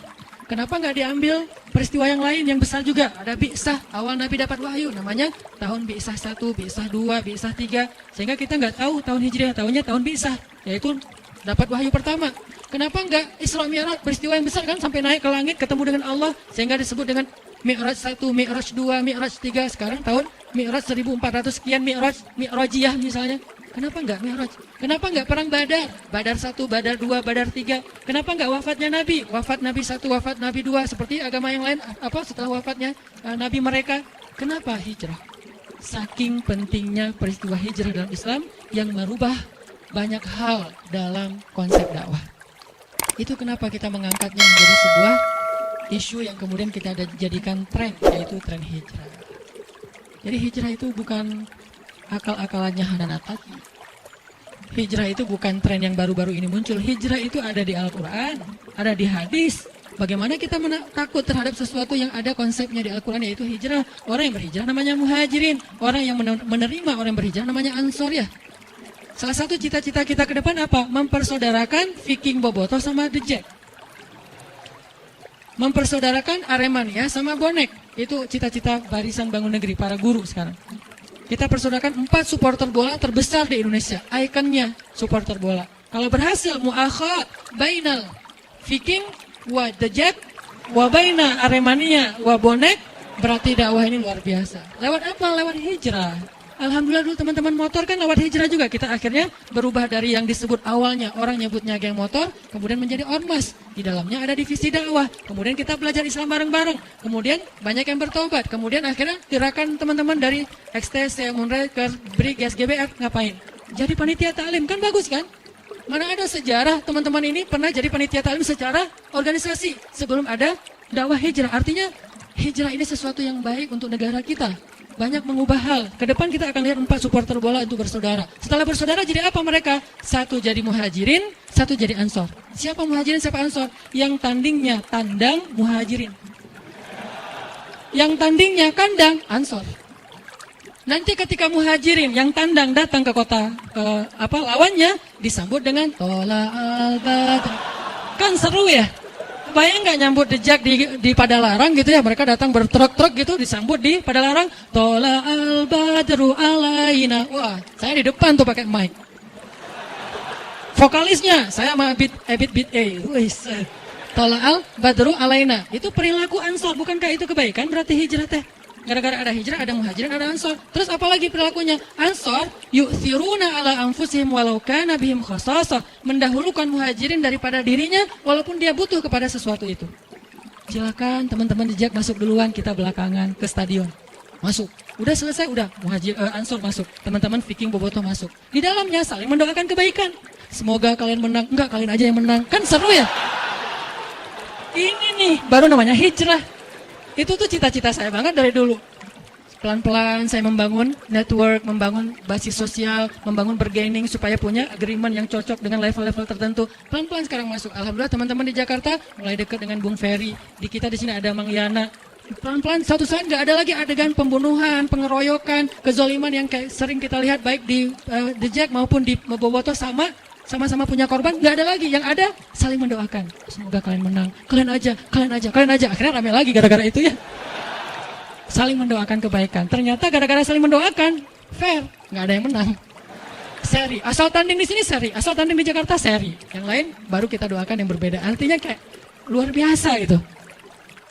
Kenapa nggak diambil peristiwa yang lain yang besar juga? Ada Bi'sah, awal Nabi dapat wahyu, namanya tahun Bi'sah 1, Bi'sah 2, Bi'sah 3. Sehingga kita nggak tahu tahun Hijriah, tahunnya tahun Bi'sah, yaitu dapat wahyu pertama. Kenapa nggak Isra Mi'raj, peristiwa yang besar kan, sampai naik ke langit ketemu dengan Allah, sehingga disebut dengan Mi'raj 1, Mi'raj 2, Mi'raj 3. Sekarang tahun Mi'raj 1400 sekian, Mi'rajiyah misalnya. Kenapa enggak Mi'raj? Kenapa enggak perang Badar? Badar 1, Badar 2, Badar 3. Kenapa enggak wafatnya Nabi? Wafat Nabi 1, wafat Nabi 2 seperti agama yang lain setelah wafatnya Nabi mereka? Kenapa hijrah? Saking pentingnya peristiwa hijrah dalam Islam yang merubah banyak hal dalam konsep dakwah. Itu kenapa kita mengangkatnya menjadi sebuah isu yang kemudian kita jadikan tren, yaitu tren hijrah. Jadi hijrah itu bukan akal-akalannya Hanan At-Taqi. Hijrah itu bukan tren yang baru-baru ini muncul. Hijrah itu ada di Al-Quran, ada di hadis. Bagaimana kita takut terhadap sesuatu yang ada konsepnya di Al-Quran, yaitu hijrah. Orang yang berhijrah namanya muhajirin. Orang yang menerima orang yang berhijrah namanya ansor ya. Salah satu cita-cita kita ke depan apa? Mempersaudarakan Viking Bobotoh sama The Jack. Mempersaudarakan Aremania sama Bonek. Itu cita-cita Barisan Bangun Negeri, para guru sekarang. Kita persaudarakan 4 supporter bola terbesar di Indonesia. Ikonnya supporter bola. Kalau berhasil, mu'akhat bainal Viking wa The Jack wa baina Aremania wa Bonek, berarti dakwah ini luar biasa. Lewat apa? Lewat hijrah. Alhamdulillah dulu teman-teman motor kan lewat hijrah juga. Kita akhirnya berubah dari yang disebut awalnya orang nyebutnya geng motor, kemudian menjadi ormas. Di dalamnya ada divisi dakwah. Kemudian kita belajar Islam bareng-bareng. Kemudian banyak yang bertobat. Kemudian akhirnya gerakan teman-teman dari XTC, Munraker, BRIG, SGBF ngapain? Jadi panitia ta'lim, kan bagus kan? Mana ada sejarah teman-teman ini pernah jadi panitia ta'lim secara organisasi sebelum ada dakwah hijrah. Artinya hijrah ini sesuatu yang baik untuk negara kita. Banyak mengubah hal. Ke depan kita akan lihat 4 supporter bola untuk bersaudara. Setelah bersaudara jadi apa mereka? 1 jadi muhajirin, 1 jadi ansor. Siapa muhajirin, siapa ansor? Yang tandingnya tandang muhajirin. Yang tandingnya kandang ansor. Nanti ketika muhajirin yang tandang datang ke kota lawannya disambut dengan Tola al-Badr. Kan seru ya? Bayang nggak nyambut The Jack di Padalarang gitu ya, mereka datang bertruk-truk gitu disambut di Padalarang, Tola al-Badru alaina. Wah, saya di depan tuh pakai mic. Vokalisnya saya sama Ebit Tola al-Badru alaina. Itu perilaku ansor, bukankah itu kebaikan? Berarti hijrah teh. Gara-gara ada hijrah, ada muhajirin, ada ansor. Terus apalagi perilakunya? Ansor yu'thiruna ala anfusihim walau kana bihim khasasah. Mendahulukan muhajirin daripada dirinya walaupun dia butuh kepada sesuatu itu. Silakan teman-teman The Jack masuk duluan, kita belakangan ke stadion. Masuk. Udah selesai, udah ansor masuk. Teman-teman Viking Bobotoh masuk. Di dalamnya saling mendoakan kebaikan. Semoga kalian menang. Enggak, kalian aja yang menang. Kan seru ya? Ini nih baru namanya hijrah. Itu tuh cita-cita saya banget dari dulu. Pelan-pelan saya membangun network, membangun basis sosial, membangun bergaining supaya punya agreement yang cocok dengan level-level tertentu. Pelan-pelan sekarang masuk. Alhamdulillah teman-teman di Jakarta mulai dekat dengan Bung Ferry. Di kita di sini ada Mang Yana. Pelan-pelan suatu saat nggak ada lagi adegan pembunuhan, pengeroyokan, kezoliman yang kayak sering kita lihat baik di The Jack maupun di Bobotoh sama-sama punya korban, nggak ada lagi. Yang ada saling mendoakan. Semoga kalian menang. Kalian aja. Akhirnya rame lagi gara-gara itu ya. Saling mendoakan kebaikan. Ternyata gara-gara saling mendoakan, fair, nggak ada yang menang. Seri. Asal tanding di sini seri, asal tanding di Jakarta seri. Yang lain baru kita doakan yang berbeda. Artinya kayak luar biasa gitu.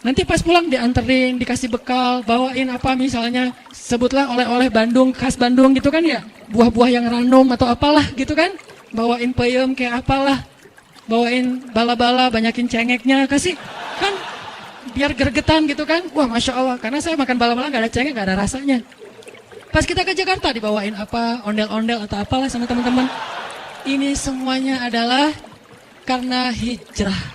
Nanti pas pulang dianterin, dikasih bekal, bawain apa misalnya, sebutlah oleh-oleh Bandung, khas Bandung gitu kan ya. Buah-buah yang random atau apalah gitu kan. Bawain peyem kayak apalah, bawain bala-bala, banyakin cengeknya, kasih kan biar gregetan gitu kan. Wah Masya Allah, karena saya makan bala-bala gak ada cengek, gak ada rasanya. Pas kita ke Jakarta dibawain apa, ondel-ondel atau apalah sama teman-teman. Ini semuanya adalah karena hijrah.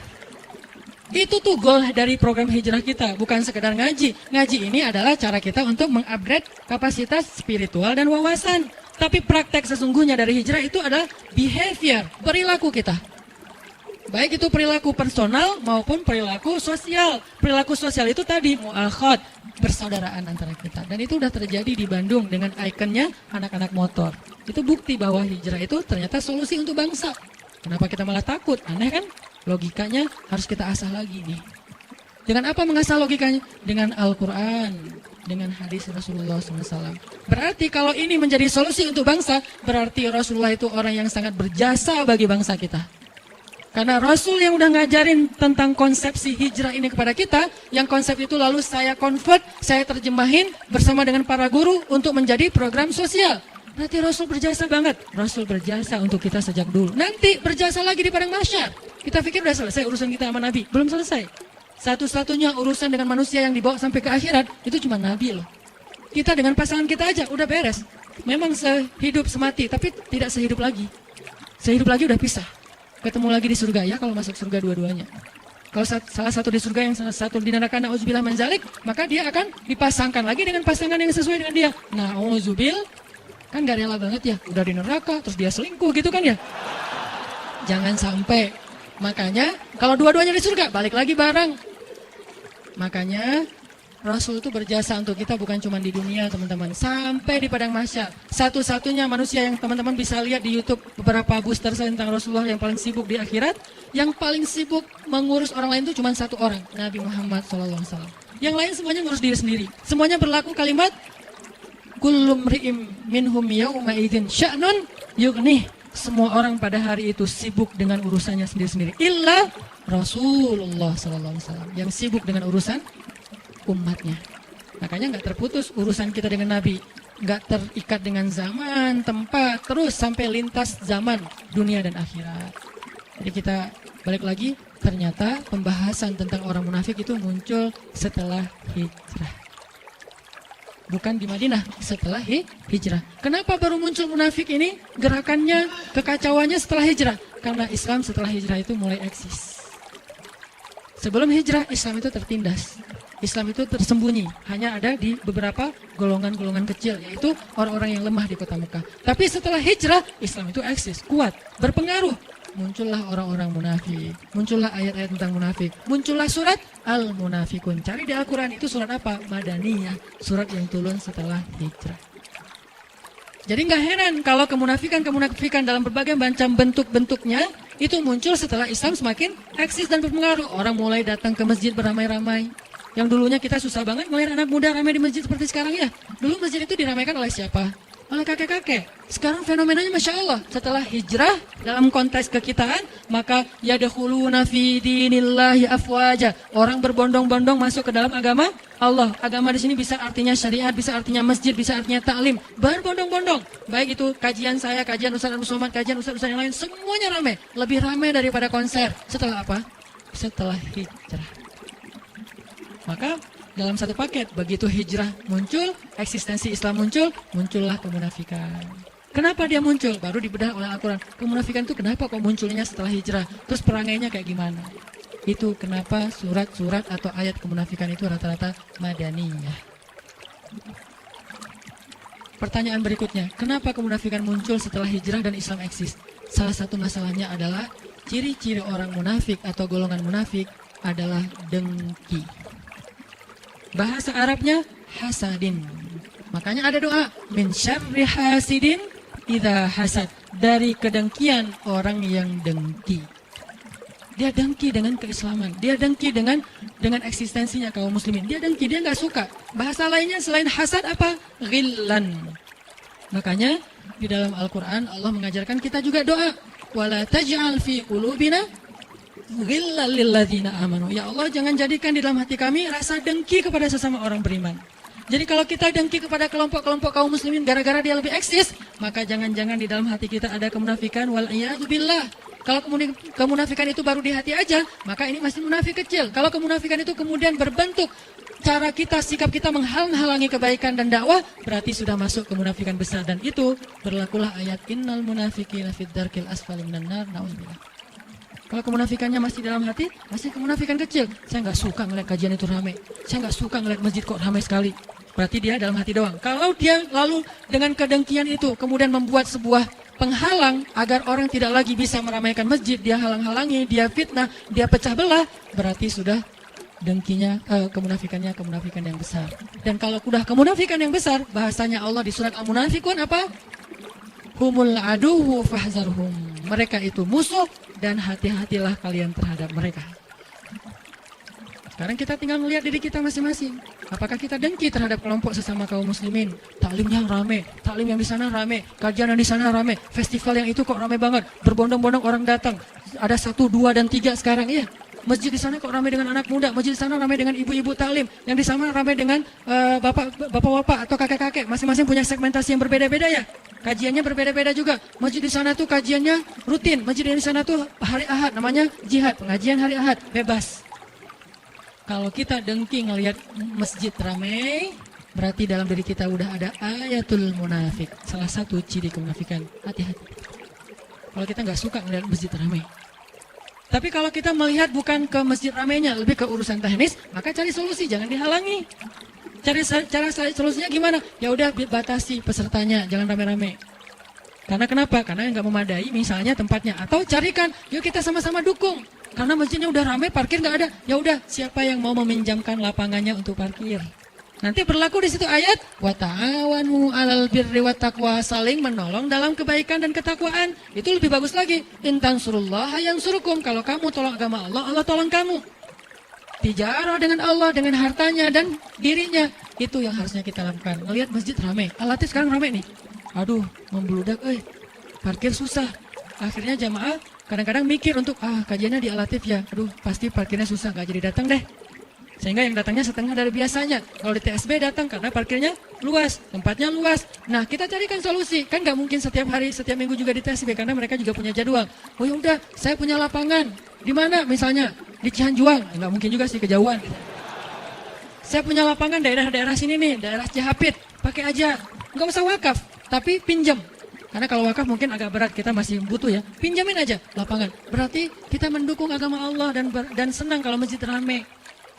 Itu tuh goal dari program hijrah kita, bukan sekedar ngaji. Ngaji ini adalah cara kita untuk mengupgrade kapasitas spiritual dan wawasan. Tapi praktek sesungguhnya dari hijrah itu adalah behavior, perilaku kita. Baik itu perilaku personal maupun perilaku sosial. Perilaku sosial itu tadi mu'akhat, persaudaraan antara kita. Dan itu udah terjadi di Bandung dengan ikonnya anak-anak motor. Itu bukti bahwa hijrah itu ternyata solusi untuk bangsa. Kenapa kita malah takut? Aneh kan? Logikanya harus kita asah lagi nih. Dengan apa mengasah logikanya? Dengan Al-Quran, dengan hadis Rasulullah SAW. Berarti kalau ini menjadi solusi untuk bangsa, berarti Rasulullah itu orang yang sangat berjasa bagi bangsa kita. Karena Rasul yang udah ngajarin tentang konsepsi hijrah ini kepada kita, yang konsep itu lalu saya convert, saya terjemahin bersama dengan para guru untuk menjadi program sosial. Berarti Rasul berjasa banget. Rasul berjasa untuk kita sejak dulu. Nanti berjasa lagi di padang mahsyar. Kita pikir udah selesai urusan kita sama Nabi. Belum selesai. Satu-satunya urusan dengan manusia yang dibawa sampai ke akhirat, itu cuma Nabi loh. Kita dengan pasangan kita aja udah beres. Memang sehidup semati, tapi tidak sehidup lagi. Sehidup lagi udah pisah. Ketemu lagi di surga ya kalau masuk surga dua-duanya. Kalau salah satu di surga yang salah satu di neraka, na'udzubillah min dzalik, maka dia akan dipasangkan lagi dengan pasangan yang sesuai dengan dia. Na'udzubillah, kan gak rela banget ya, udah di neraka terus dia selingkuh gitu kan ya. Jangan sampai. Makanya kalau dua-duanya di surga, balik lagi bareng. Makanya Rasul itu berjasa untuk kita bukan cuma di dunia teman-teman, sampai di padang mahsyar. Satu-satunya manusia yang teman-teman bisa lihat di YouTube beberapa booster tentang Rasulullah yang paling sibuk di akhirat, yang paling sibuk mengurus orang lain itu cuma satu orang, Nabi Muhammad SAW. Yang lain semuanya ngurus diri sendiri. Semuanya berlaku kalimat kullu mri'im minhum yawma idzin sya'nun yughnih. Semua orang pada hari itu sibuk dengan urusannya sendiri-sendiri. Illa Rasulullah SAW yang sibuk dengan urusan umatnya. Makanya nggak terputus urusan kita dengan Nabi, nggak terikat dengan zaman, tempat, terus sampai lintas zaman dunia dan akhirat. Jadi kita balik lagi, ternyata pembahasan tentang orang munafik itu muncul setelah hijrah, bukan di Madinah, setelah hijrah. Kenapa baru muncul munafik ini? Gerakannya, kekacauannya setelah hijrah. Karena Islam setelah hijrah itu mulai eksis. Sebelum hijrah, Islam itu tertindas. Islam itu tersembunyi, hanya ada di beberapa golongan-golongan kecil, yaitu orang-orang yang lemah di kota Mekah. Tapi setelah hijrah, Islam itu eksis, kuat, berpengaruh. Muncullah orang-orang munafik, muncullah ayat-ayat tentang munafik, muncullah surat Al-Munafikun. Cari di Al-Quran itu surat apa? Madaniyah, surat yang turun setelah hijrah. Jadi nggak heran kalau kemunafikan dalam berbagai macam bentuk-bentuknya itu muncul setelah Islam semakin eksis dan berpengaruh. Orang mulai datang ke masjid beramai-ramai. Yang dulunya kita susah banget melihat anak muda ramai di masjid seperti sekarang ya. Dulu masjid itu diramaikan oleh siapa? Oleh kakek-kakek. Sekarang fenomenanya Masya Allah. Setelah hijrah dalam konteks kekitaan, maka yadkhuluna fi dinillahi afwaja. Orang berbondong-bondong masuk ke dalam agama Allah. Agama di sini bisa artinya syariat, bisa artinya masjid, bisa artinya taklim. Berbondong-bondong. Baik itu kajian saya, kajian Ustaz Muslimat, kajian Ustaz yang lain, semuanya ramai. Lebih ramai daripada konser. Setelah apa? Setelah hijrah. Maka dalam satu paket, begitu hijrah muncul, eksistensi Islam muncul, muncullah kemunafikan. Kenapa dia muncul? Baru dibedah oleh Al-Quran. Kemunafikan itu kenapa kok munculnya setelah hijrah? Terus perangainya kayak gimana? Itu kenapa surat-surat atau ayat kemunafikan itu rata-rata madaniyah. Pertanyaan berikutnya, kenapa kemunafikan muncul setelah hijrah dan Islam eksis? Salah satu masalahnya adalah ciri-ciri orang munafik atau golongan munafik adalah dengki. Bahasa Arabnya hasadin. Makanya ada doa min syarri hasidin idza hasad, dari kedengkian orang yang dengki. Dia dengki dengan keislaman, dia dengki dengan eksistensinya kaum muslimin. Dia dengki, dia nggak suka. Bahasa lainnya selain hasad apa? Ghillan. Makanya di dalam Al-Quran Allah mengajarkan kita juga doa, wala taj'al fi qulubina ghillal lilladzina amanu. Ya Allah, jangan jadikan di dalam hati kami rasa dengki kepada sesama orang beriman. Jadi kalau kita dengki kepada kelompok-kelompok kaum muslimin gara-gara dia lebih eksis, maka jangan-jangan di dalam hati kita ada kemunafikan, wal iyadzubillah. Kalau kemunafikan itu baru di hati aja, maka ini masih munafik kecil. Kalau kemunafikan itu kemudian berbentuk cara kita, sikap kita menghalang-halangi kebaikan dan dakwah, berarti sudah masuk kemunafikan besar. Dan itu berlakulah ayat innal munafiqina fid darkil asfali minan nar, na'udzubillah. Kalau kemunafikannya masih dalam hati, masih kemunafikan kecil. Saya nggak suka ngeliat kajian itu ramai. Saya nggak suka ngeliat masjid kok ramai sekali. Berarti dia dalam hati doang. Kalau dia lalu dengan kedengkian itu kemudian membuat sebuah penghalang agar orang tidak lagi bisa meramaikan masjid, dia halang-halangi, dia fitnah, dia pecah belah, berarti sudah dengkinya, kemunafikannya kemunafikan yang besar. Dan kalau sudah kemunafikan yang besar, bahasanya Allah di surat Al-Munafikun apa? Humul aduhu fahzarhum. Mereka itu musuh dan hati-hatilah kalian terhadap mereka. Sekarang kita tinggal melihat diri kita masing-masing. Apakah kita dengki terhadap kelompok sesama kaum muslimin? Taklim yang rame, taklim yang di sana rame, kajian yang di sana rame, festival yang itu kok rame banget, berbondong-bondong orang datang. Ada 1, 2, dan 3 sekarang ya. Masjid di sana kok ramai dengan anak muda, masjid di sana ramai dengan ibu-ibu taklim, yang di sana ramai dengan bapak-bapak atau kakek-kakek. Masing-masing punya segmentasi yang berbeda-beda ya. Kajiannya berbeda-beda juga. Masjid di sana tuh kajiannya rutin. Masjid di sana tuh hari Ahad, namanya jihad, pengajian hari Ahad, bebas. Kalau kita dengki ngelihat masjid ramai, berarti dalam diri kita udah ada ayatul munafik. Salah satu ciri kemunafikan. Hati-hati. Kalau kita nggak suka ngelihat masjid ramai. Tapi kalau kita melihat bukan ke masjid ramainya, lebih ke urusan teknis, maka cari solusi, jangan dihalangi. Cara solusinya gimana? Ya udah batasi pesertanya, jangan rame-rame. Karena kenapa? Karena nggak memadai misalnya tempatnya. Atau carikan, yuk kita sama-sama dukung. Karena masjidnya udah rame, parkir nggak ada. Ya udah, siapa yang mau meminjamkan lapangannya untuk parkir? Nanti berlaku di situ ayat wa ta'awanu 'alal birri wat taqwa, saling menolong dalam kebaikan dan ketakwaan. Itu lebih bagus lagi. In tansurullaha yansurukum. Kalau kamu tolong agama Allah, Allah tolong kamu. Tijarah dengan Allah, dengan hartanya dan dirinya. Itu yang harusnya kita lakukan. Melihat masjid ramai. Al-Latif sekarang ramai nih. Aduh, membludak, parkir susah. Akhirnya jamaah kadang-kadang mikir untuk, kajiannya di Al-Latif ya. Aduh, pasti parkirnya susah, gak jadi datang deh. Sehingga yang datangnya setengah dari biasanya. Kalau di TSB datang karena parkirnya luas, tempatnya luas. Nah, kita carikan solusi. Kan gak mungkin setiap hari, setiap minggu juga di TSB karena mereka juga punya jadwal. Oh ya udah, saya punya lapangan. Di mana misalnya? Di Cihanjuang. Nggak mungkin juga sih, kejauhan. Saya punya lapangan daerah-daerah sini nih, daerah Cihapit. Pakai aja. Nggak usah wakaf, tapi pinjam. Karena kalau wakaf mungkin agak berat, kita masih butuh ya. Pinjamin aja lapangan. Berarti kita mendukung agama Allah dan senang kalau masjid ramai.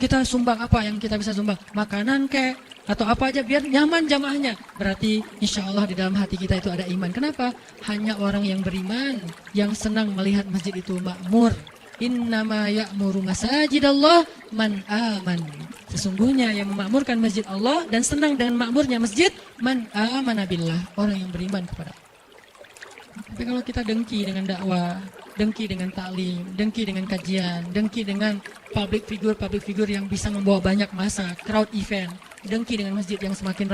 Kita sumbang apa yang kita bisa sumbang? Makanan kek, atau apa aja biar nyaman jamaahnya. Berarti insya Allah di dalam hati kita itu ada iman. Kenapa? Hanya orang yang beriman, yang senang melihat masjid itu makmur. Innama ya'muru masajidallah man aman. Sesungguhnya yang memakmurkan masjid Allah dan senang dengan makmurnya masjid, man amana billah, orang yang beriman kepada Allah. Tapi kalau kita dengki dengan dakwah, dengki dengan taklim, dengki dengan kajian, dengki dengan public figure yang bisa membawa banyak massa, crowd event, dengki dengan masjid yang semakin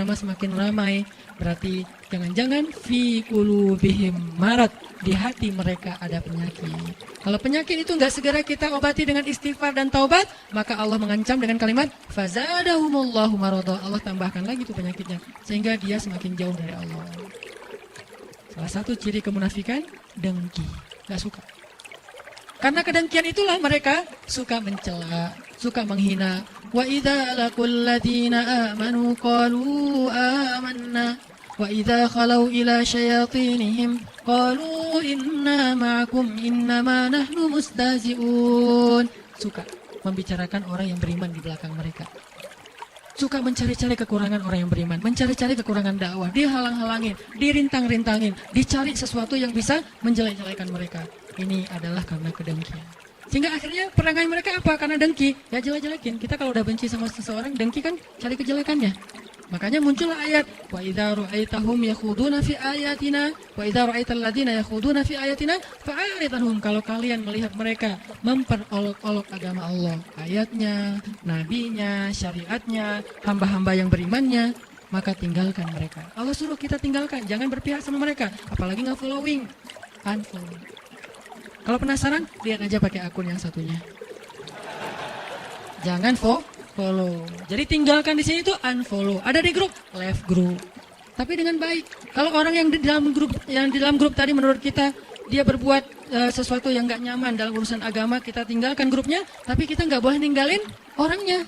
ramai, berarti jangan-jangan fi qulubihim marad, di hati mereka ada penyakit. Kalau penyakit itu nggak segera kita obati dengan istighfar dan taubat, maka Allah mengancam dengan kalimat fazadahumullahu marada. Allah tambahkan lagi itu penyakitnya sehingga dia semakin jauh dari Allah. Salah satu ciri kemunafikan dengki, nggak suka. Karena kedengkian itulah mereka suka mencela, suka menghina. Wa idza laqul ladina amanu qalu amanna wa idza khalau ila syayatinihim qalu inna ma'akum innama nahnu mustahzi'un. Suka membicarakan orang yang beriman di belakang mereka. Suka mencari-cari kekurangan orang yang beriman, mencari-cari kekurangan dakwah, dihalang-halangin, dirintang-rintangin, dicari sesuatu yang bisa menjelek-jelekan mereka. Ini adalah karena kedengkian. Sehingga akhirnya perangai mereka apa? Karena dengki, ya jelek-jelekin. Kita kalau udah benci sama seseorang, dengki kan cari kejelekannya. Makanya muncullah ayat wa idza ra'aitahum yakhuduna fi ayatina wa idza ra'aital ladzina yakhuduna fi ayatina fa'arid anhum. Kalau kalian melihat mereka memperolok-olok agama Allah, ayatnya, nabinya, syariatnya, hamba-hamba yang berimannya, maka tinggalkan mereka. Allah suruh kita tinggalkan, jangan berpihak sama mereka, apalagi nge-following, unfollow. Kalau penasaran, lihat aja pakai akun yang satunya. Jangan follow. Jadi tinggalkan di sini tuh unfollow. Ada di grup, left group. Tapi dengan baik. Kalau orang yang di dalam grup tadi menurut kita dia berbuat sesuatu yang nggak nyaman dalam urusan agama, kita tinggalkan grupnya. Tapi kita nggak boleh ninggalin orangnya.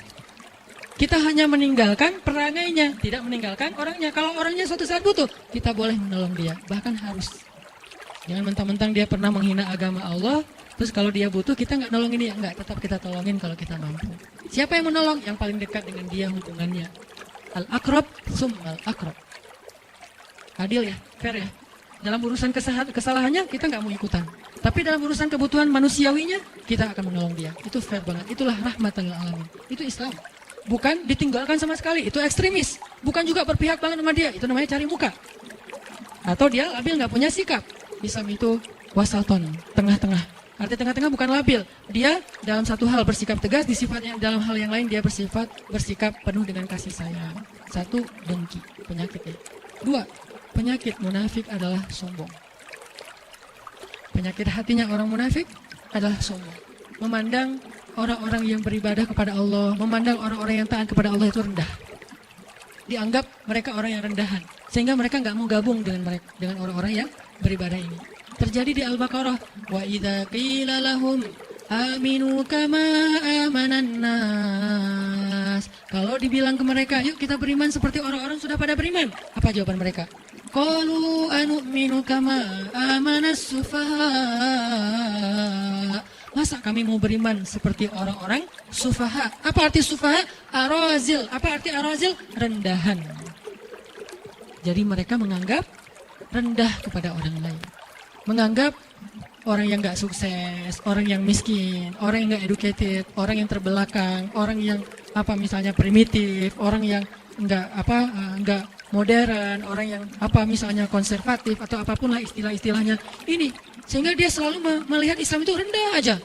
Kita hanya meninggalkan perangainya, tidak meninggalkan orangnya. Kalau orangnya suatu saat butuh, kita boleh menolong dia. Bahkan harus. Jangan mentang-mentang dia pernah menghina agama Allah, terus kalau dia butuh kita nggak nolongin dia, nggak, tetap kita tolongin kalau kita mampu. Siapa yang menolong? Yang paling dekat dengan dia hubungannya. Al-akrab summal akrab. Adil ya, fair ya. Dalam urusan kesalahannya kita nggak mau ikutan. Tapi dalam urusan kebutuhan manusiawinya kita akan menolong dia. Itu fair banget. Itulah rahmatan lil alamin. Itu Islam. Bukan ditinggalkan sama sekali. Itu ekstremis. Bukan juga berpihak banget sama dia. Itu namanya cari muka. Atau dia labil nggak punya sikap. Islam itu wasaton, tengah-tengah. Arti tengah-tengah bukan labil. Dia dalam satu hal bersikap tegas, di sifatnya dalam hal yang lain dia bersikap penuh dengan kasih sayang. Satu, dengki, penyakitnya. Dua, penyakit munafik adalah sombong. Penyakit hatinya orang munafik adalah sombong. Memandang orang-orang yang beribadah kepada Allah, memandang orang-orang yang taat kepada Allah itu rendah. Dianggap mereka orang yang rendahan. Sehingga mereka nggak mau gabung dengan orang-orang yang beribadah ini. Terjadi di Al-Baqarah. Wa idza qila lahum aminu kama amanan nas. Kalau dibilang ke mereka, yuk kita beriman seperti orang-orang sudah pada beriman. Apa jawaban mereka? Qalu anu'minu kama amanas sufaha. Masa kami mau beriman seperti orang-orang sufaha? Apa arti sufaha? Arazil. Apa arti arazil? Rendahan. Jadi mereka menganggap rendah kepada orang lain. Menganggap orang yang gak sukses, orang yang miskin, orang yang gak educated, orang yang terbelakang, orang yang misalnya primitif, orang yang nggak modern, orang yang misalnya konservatif atau apapun lah istilah-istilahnya ini, sehingga dia selalu melihat Islam itu rendah aja.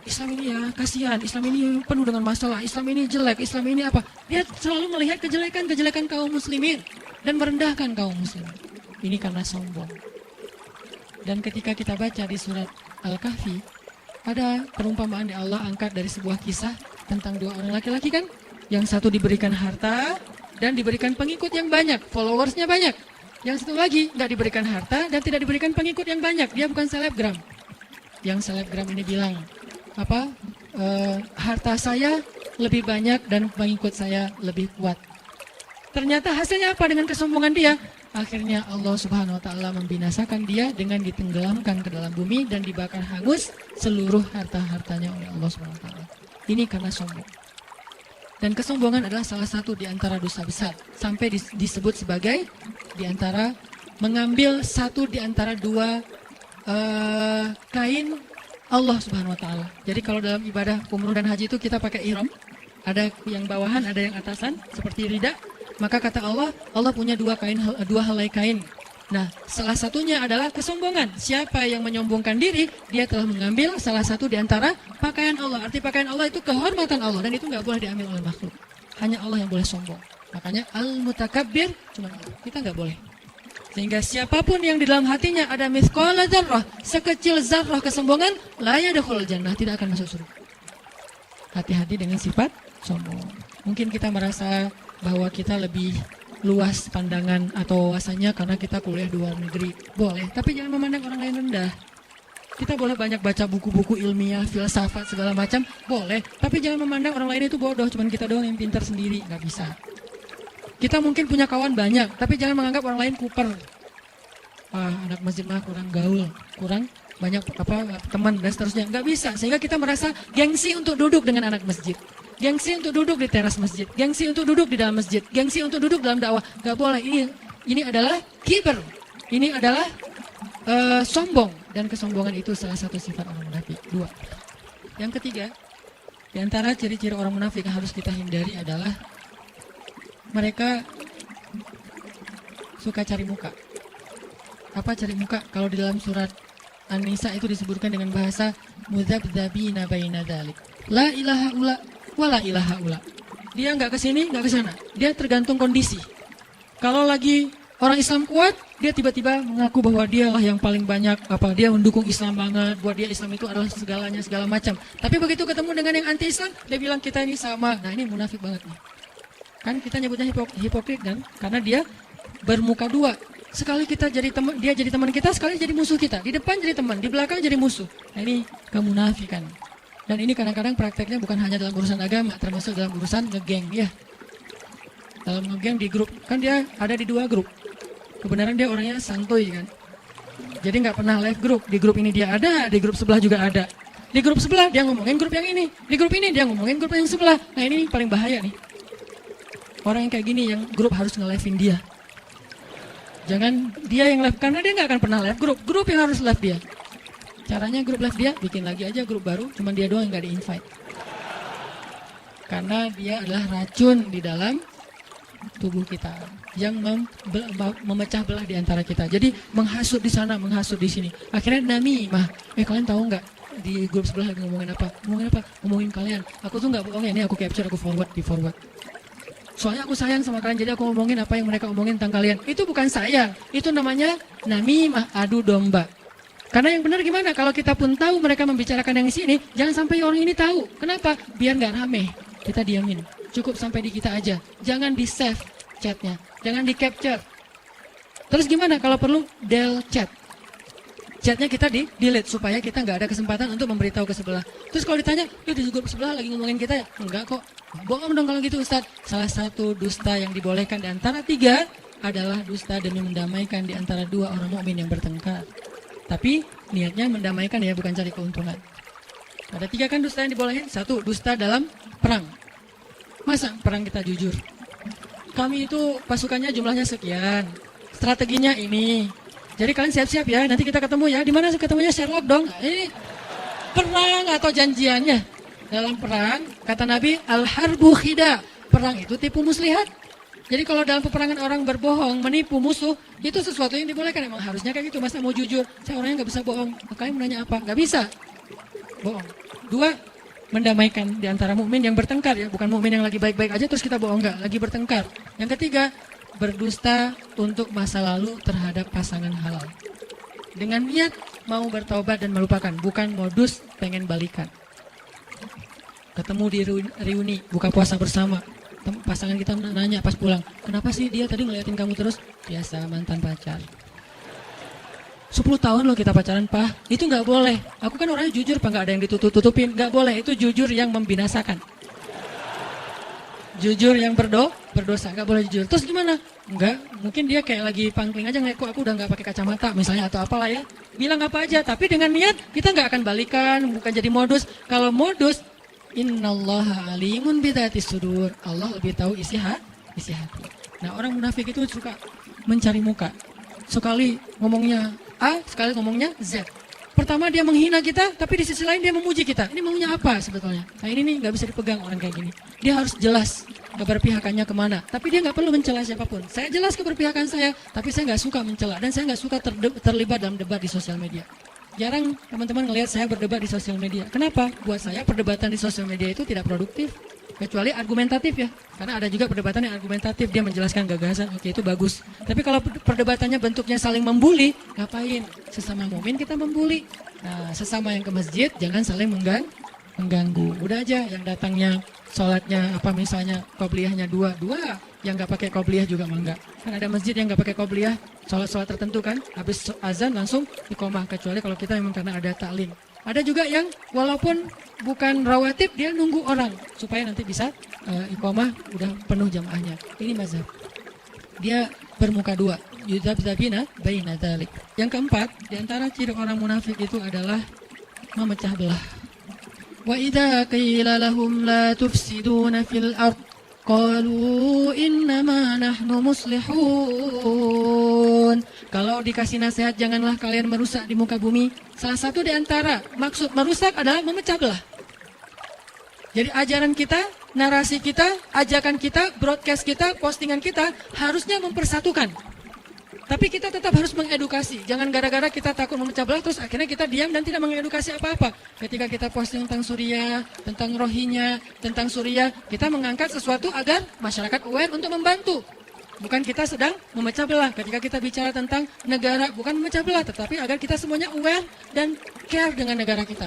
Islam ini ya kasihan, Islam ini penuh dengan masalah, Islam ini jelek, Islam ini apa? Dia selalu melihat kejelekan kaum muslimin dan merendahkan kaum muslimin. Ini karena sombong. Dan ketika kita baca di surat Al-Kahfi, ada perumpamaan yang Allah angkat dari sebuah kisah tentang dua orang laki-laki kan, yang satu diberikan harta dan diberikan pengikut yang banyak, followersnya banyak. Yang satu lagi nggak diberikan harta dan tidak diberikan pengikut yang banyak, dia bukan selebgram. Yang selebgram ini bilang, harta saya lebih banyak dan pengikut saya lebih kuat. Ternyata hasilnya apa dengan kesombongan dia? Akhirnya Allah Subhanahu wa taala membinasakan dia dengan ditenggelamkan ke dalam bumi dan dibakar hangus seluruh harta-hartanya oleh Allah Subhanahu wa taala. Ini karena sombong. Dan kesombongan adalah salah satu di antara dosa besar, sampai disebut sebagai di antara mengambil satu di antara dua kain Allah Subhanahu wa taala. Jadi kalau dalam ibadah umroh dan haji itu kita pakai ihram, ada yang bawahan, ada yang atasan seperti rida. Maka kata Allah, Allah punya dua helai kain. Nah, salah satunya adalah kesombongan. Siapa yang menyombongkan diri, dia telah mengambil salah satu di antara pakaian Allah. Arti pakaian Allah itu kehormatan Allah, dan itu nggak boleh diambil oleh makhluk. Hanya Allah yang boleh sombong. Makanya al-mutakabbir cuma Allah. Kita nggak boleh. Sehingga siapapun yang di dalam hatinya ada mithqala dzarrah, sekecil zarrah kesombongan, la yadkhulul jannah, tidak akan masuk surga. Hati-hati dengan sifat sombong. Mungkin kita merasa bahwa kita lebih luas pandangan atau wawasannya karena kita kuliah di luar negeri. Boleh, tapi jangan memandang orang lain rendah. Kita boleh banyak baca buku-buku ilmiah, filsafat, segala macam. Boleh, tapi jangan memandang orang lain itu bodoh. Cuman kita doang yang pintar sendiri, nggak bisa. Kita mungkin punya kawan banyak, tapi jangan menganggap orang lain kuper. Anak masjid mah kurang gaul, kurang banyak teman dan seterusnya. Nggak bisa, sehingga kita merasa gengsi untuk duduk dengan anak masjid. Gengsi untuk duduk di teras masjid, gengsi untuk duduk di dalam masjid, gengsi untuk duduk dalam dakwah. Gak boleh, ini adalah kiber, ini adalah sombong. Dan kesombongan itu salah satu sifat orang munafik. 2. Yang ketiga, di antara ciri-ciri orang munafik yang harus kita hindari adalah mereka suka cari muka. Apa cari muka? Kalau di dalam surat An-Nisa itu disebutkan dengan bahasa mudzabdzabina baina dzalik. La ilaha illa wala ilaha ula. Dia nggak ke sini, nggak ke sana. Dia tergantung kondisi. Kalau lagi orang Islam kuat, dia tiba-tiba mengaku bahwa dialah yang paling banyak, dia mendukung Islam banget, buat dia Islam itu adalah segalanya, segala macam. Tapi begitu ketemu dengan yang anti-Islam, dia bilang kita ini sama. Nah, ini munafik banget nih. Kan kita nyebutnya hipokrit kan? Karena dia bermuka dua. Sekali kita jadi teman, dia jadi teman kita, sekali jadi musuh kita. Di depan jadi teman, di belakang jadi musuh. Nah, ini kemunafikan. Dan ini kadang-kadang prakteknya bukan hanya dalam urusan agama, termasuk dalam urusan ngegeng ya. Dalam ngegeng di grup, kan dia ada di 2 grup. Kebenaran dia orangnya santuy kan. Jadi nggak pernah live grup. Di grup ini dia ada, di grup sebelah juga ada. Di grup sebelah dia ngomongin grup yang ini. Di grup ini dia ngomongin grup yang sebelah. Nah ini paling bahaya nih. Orang yang kayak gini yang grup harus nge-live-in dia. Jangan dia yang live, karena dia nggak akan pernah live grup. Grup yang harus live dia. Caranya grup live dia, bikin lagi aja grup baru, cuman dia doang yang gak di-invite. Karena dia adalah racun di dalam tubuh kita yang memecah belah di antara kita. Jadi menghasut di sana, menghasut di sini. Akhirnya namimah. Kalian tahu nggak di grup sebelah lagi ngomongin apa? Ngomongin kalian. Aku tuh nggak bohong ya, ini aku capture, aku di forward. Soalnya aku sayang sama kalian, jadi aku ngomongin apa yang mereka omongin tentang kalian. Itu bukan sayang, itu namanya namimah, adu domba. Karena yang benar gimana? Kalau kita pun tahu mereka membicarakan yang di sini, jangan sampai orang ini tahu. Kenapa? Biar nggak rame. Kita diamin. Cukup sampai di kita aja. Jangan di save chatnya. Jangan di capture. Terus gimana kalau perlu del chat? Chatnya kita delete supaya kita nggak ada kesempatan untuk memberitahu ke sebelah. Terus kalau ditanya, ya di grup sebelah lagi ngomongin kita ya? Enggak kok. Bohong dong kalau gitu Ustadz. Salah satu dusta yang dibolehkan di antara 3 adalah dusta demi mendamaikan di antara 2 orang mukmin yang bertengkar. Tapi niatnya mendamaikan ya, bukan cari keuntungan. Ada 3 kan dusta yang dibolehin. 1, dusta dalam perang. Masa perang kita jujur? Kami itu pasukannya jumlahnya sekian, strateginya ini. Jadi kalian siap-siap ya, nanti kita ketemu ya. Di mana ketemunya? Sherlock dong. Ini perang atau janjiannya? Dalam perang, kata Nabi, al-harbu khida. Perang itu tipu muslihat. Jadi kalau dalam peperangan orang berbohong, menipu musuh, itu sesuatu yang dibolehkan. Emang harusnya kayak gitu. Masa mau jujur? Saya orangnya nggak bisa bohong. Makanya menanya apa? Nggak bisa. Bohong. 2, mendamaikan di antara mukmin yang bertengkar ya. Bukan mukmin yang lagi baik-baik aja terus kita bohong. Nggak, lagi bertengkar. Yang ketiga, berdusta untuk masa lalu terhadap pasangan halal. Dengan niat mau bertaubat dan melupakan, bukan modus pengen balikan. Ketemu di reuni, buka puasa bersama. Pasangan kita nanya pas pulang, kenapa sih dia tadi ngeliatin kamu terus? Biasa, mantan pacar. 10 tahun loh kita pacaran, Pak. Itu nggak boleh. Aku kan orangnya jujur, Pak, nggak ada yang ditutup-tutupin. Nggak boleh, itu jujur yang membinasakan. Jujur yang berdosa, nggak boleh jujur. Terus gimana? Enggak, mungkin dia kayak lagi pangkling aja ngeliat, kok aku udah nggak pakai kacamata misalnya atau apalah ya. Bilang apa aja, tapi dengan niat kita nggak akan balikan, bukan jadi modus. Kalau modus, innallaha alimun bidzati sudur. Allah lebih tahu isi hati. Nah, orang munafik itu suka mencari muka. Sekali ngomongnya A, sekali ngomongnya Z. Pertama dia menghina kita, tapi di sisi lain dia memuji kita. Ini maunya apa sebetulnya? Nah ini nih nggak bisa dipegang orang kayak gini. Dia harus jelas keberpihakannya kemana. Tapi dia nggak perlu mencela siapapun. Saya jelas keberpihakan saya, tapi saya nggak suka mencela dan saya nggak suka terlibat dalam debat di sosial media. Jarang teman-teman ngelihat saya berdebat di sosial media. Kenapa? Buat saya perdebatan di sosial media itu tidak produktif. Kecuali argumentatif ya. Karena ada juga perdebatan yang argumentatif. Dia menjelaskan gagasan, oke itu bagus. Tapi kalau perdebatannya bentuknya saling membuli, ngapain? Sesama mukmin kita membuli. Nah, sesama yang ke masjid, jangan saling mengganggu. Udah aja yang datangnya, sholatnya, apa misalnya, qobliyahnya dua. Yang nggak pakai qobliyah juga mah enggak. Kan ada masjid yang nggak pakai qobliyah, sholat tertentu kan. Habis azan langsung iqomah. Kecuali kalau kita memang karena ada taklim. Ada juga yang walaupun bukan rawatib, dia nunggu orang supaya nanti bisa iqomah udah penuh jamaahnya. Ini mazhab. Dia bermuka 2. Yudzabzabina baina dzalik. Yang keempat, di antara ciri orang munafik itu adalah memecah belah. Wa idza qila lahum la tufsiduna fil ard qalu innama nahnu muslihun. Kalau dikasih nasihat janganlah kalian merusak di muka bumi. Salah satu di antara maksud merusak adalah memecah belah. Jadi ajaran kita, narasi kita, ajakan kita, broadcast kita, postingan kita harusnya mempersatukan. Tapi kita tetap harus mengedukasi. Jangan gara-gara kita takut memecah belah terus akhirnya kita diam dan tidak mengedukasi apa-apa. Ketika kita posting tentang Suriah, tentang Rohingya, tentang Suriah, kita mengangkat sesuatu agar masyarakat aware untuk membantu. Bukan kita sedang memecah belah. Ketika kita bicara tentang negara, bukan memecah belah, tetapi agar kita semuanya aware dan care dengan negara kita.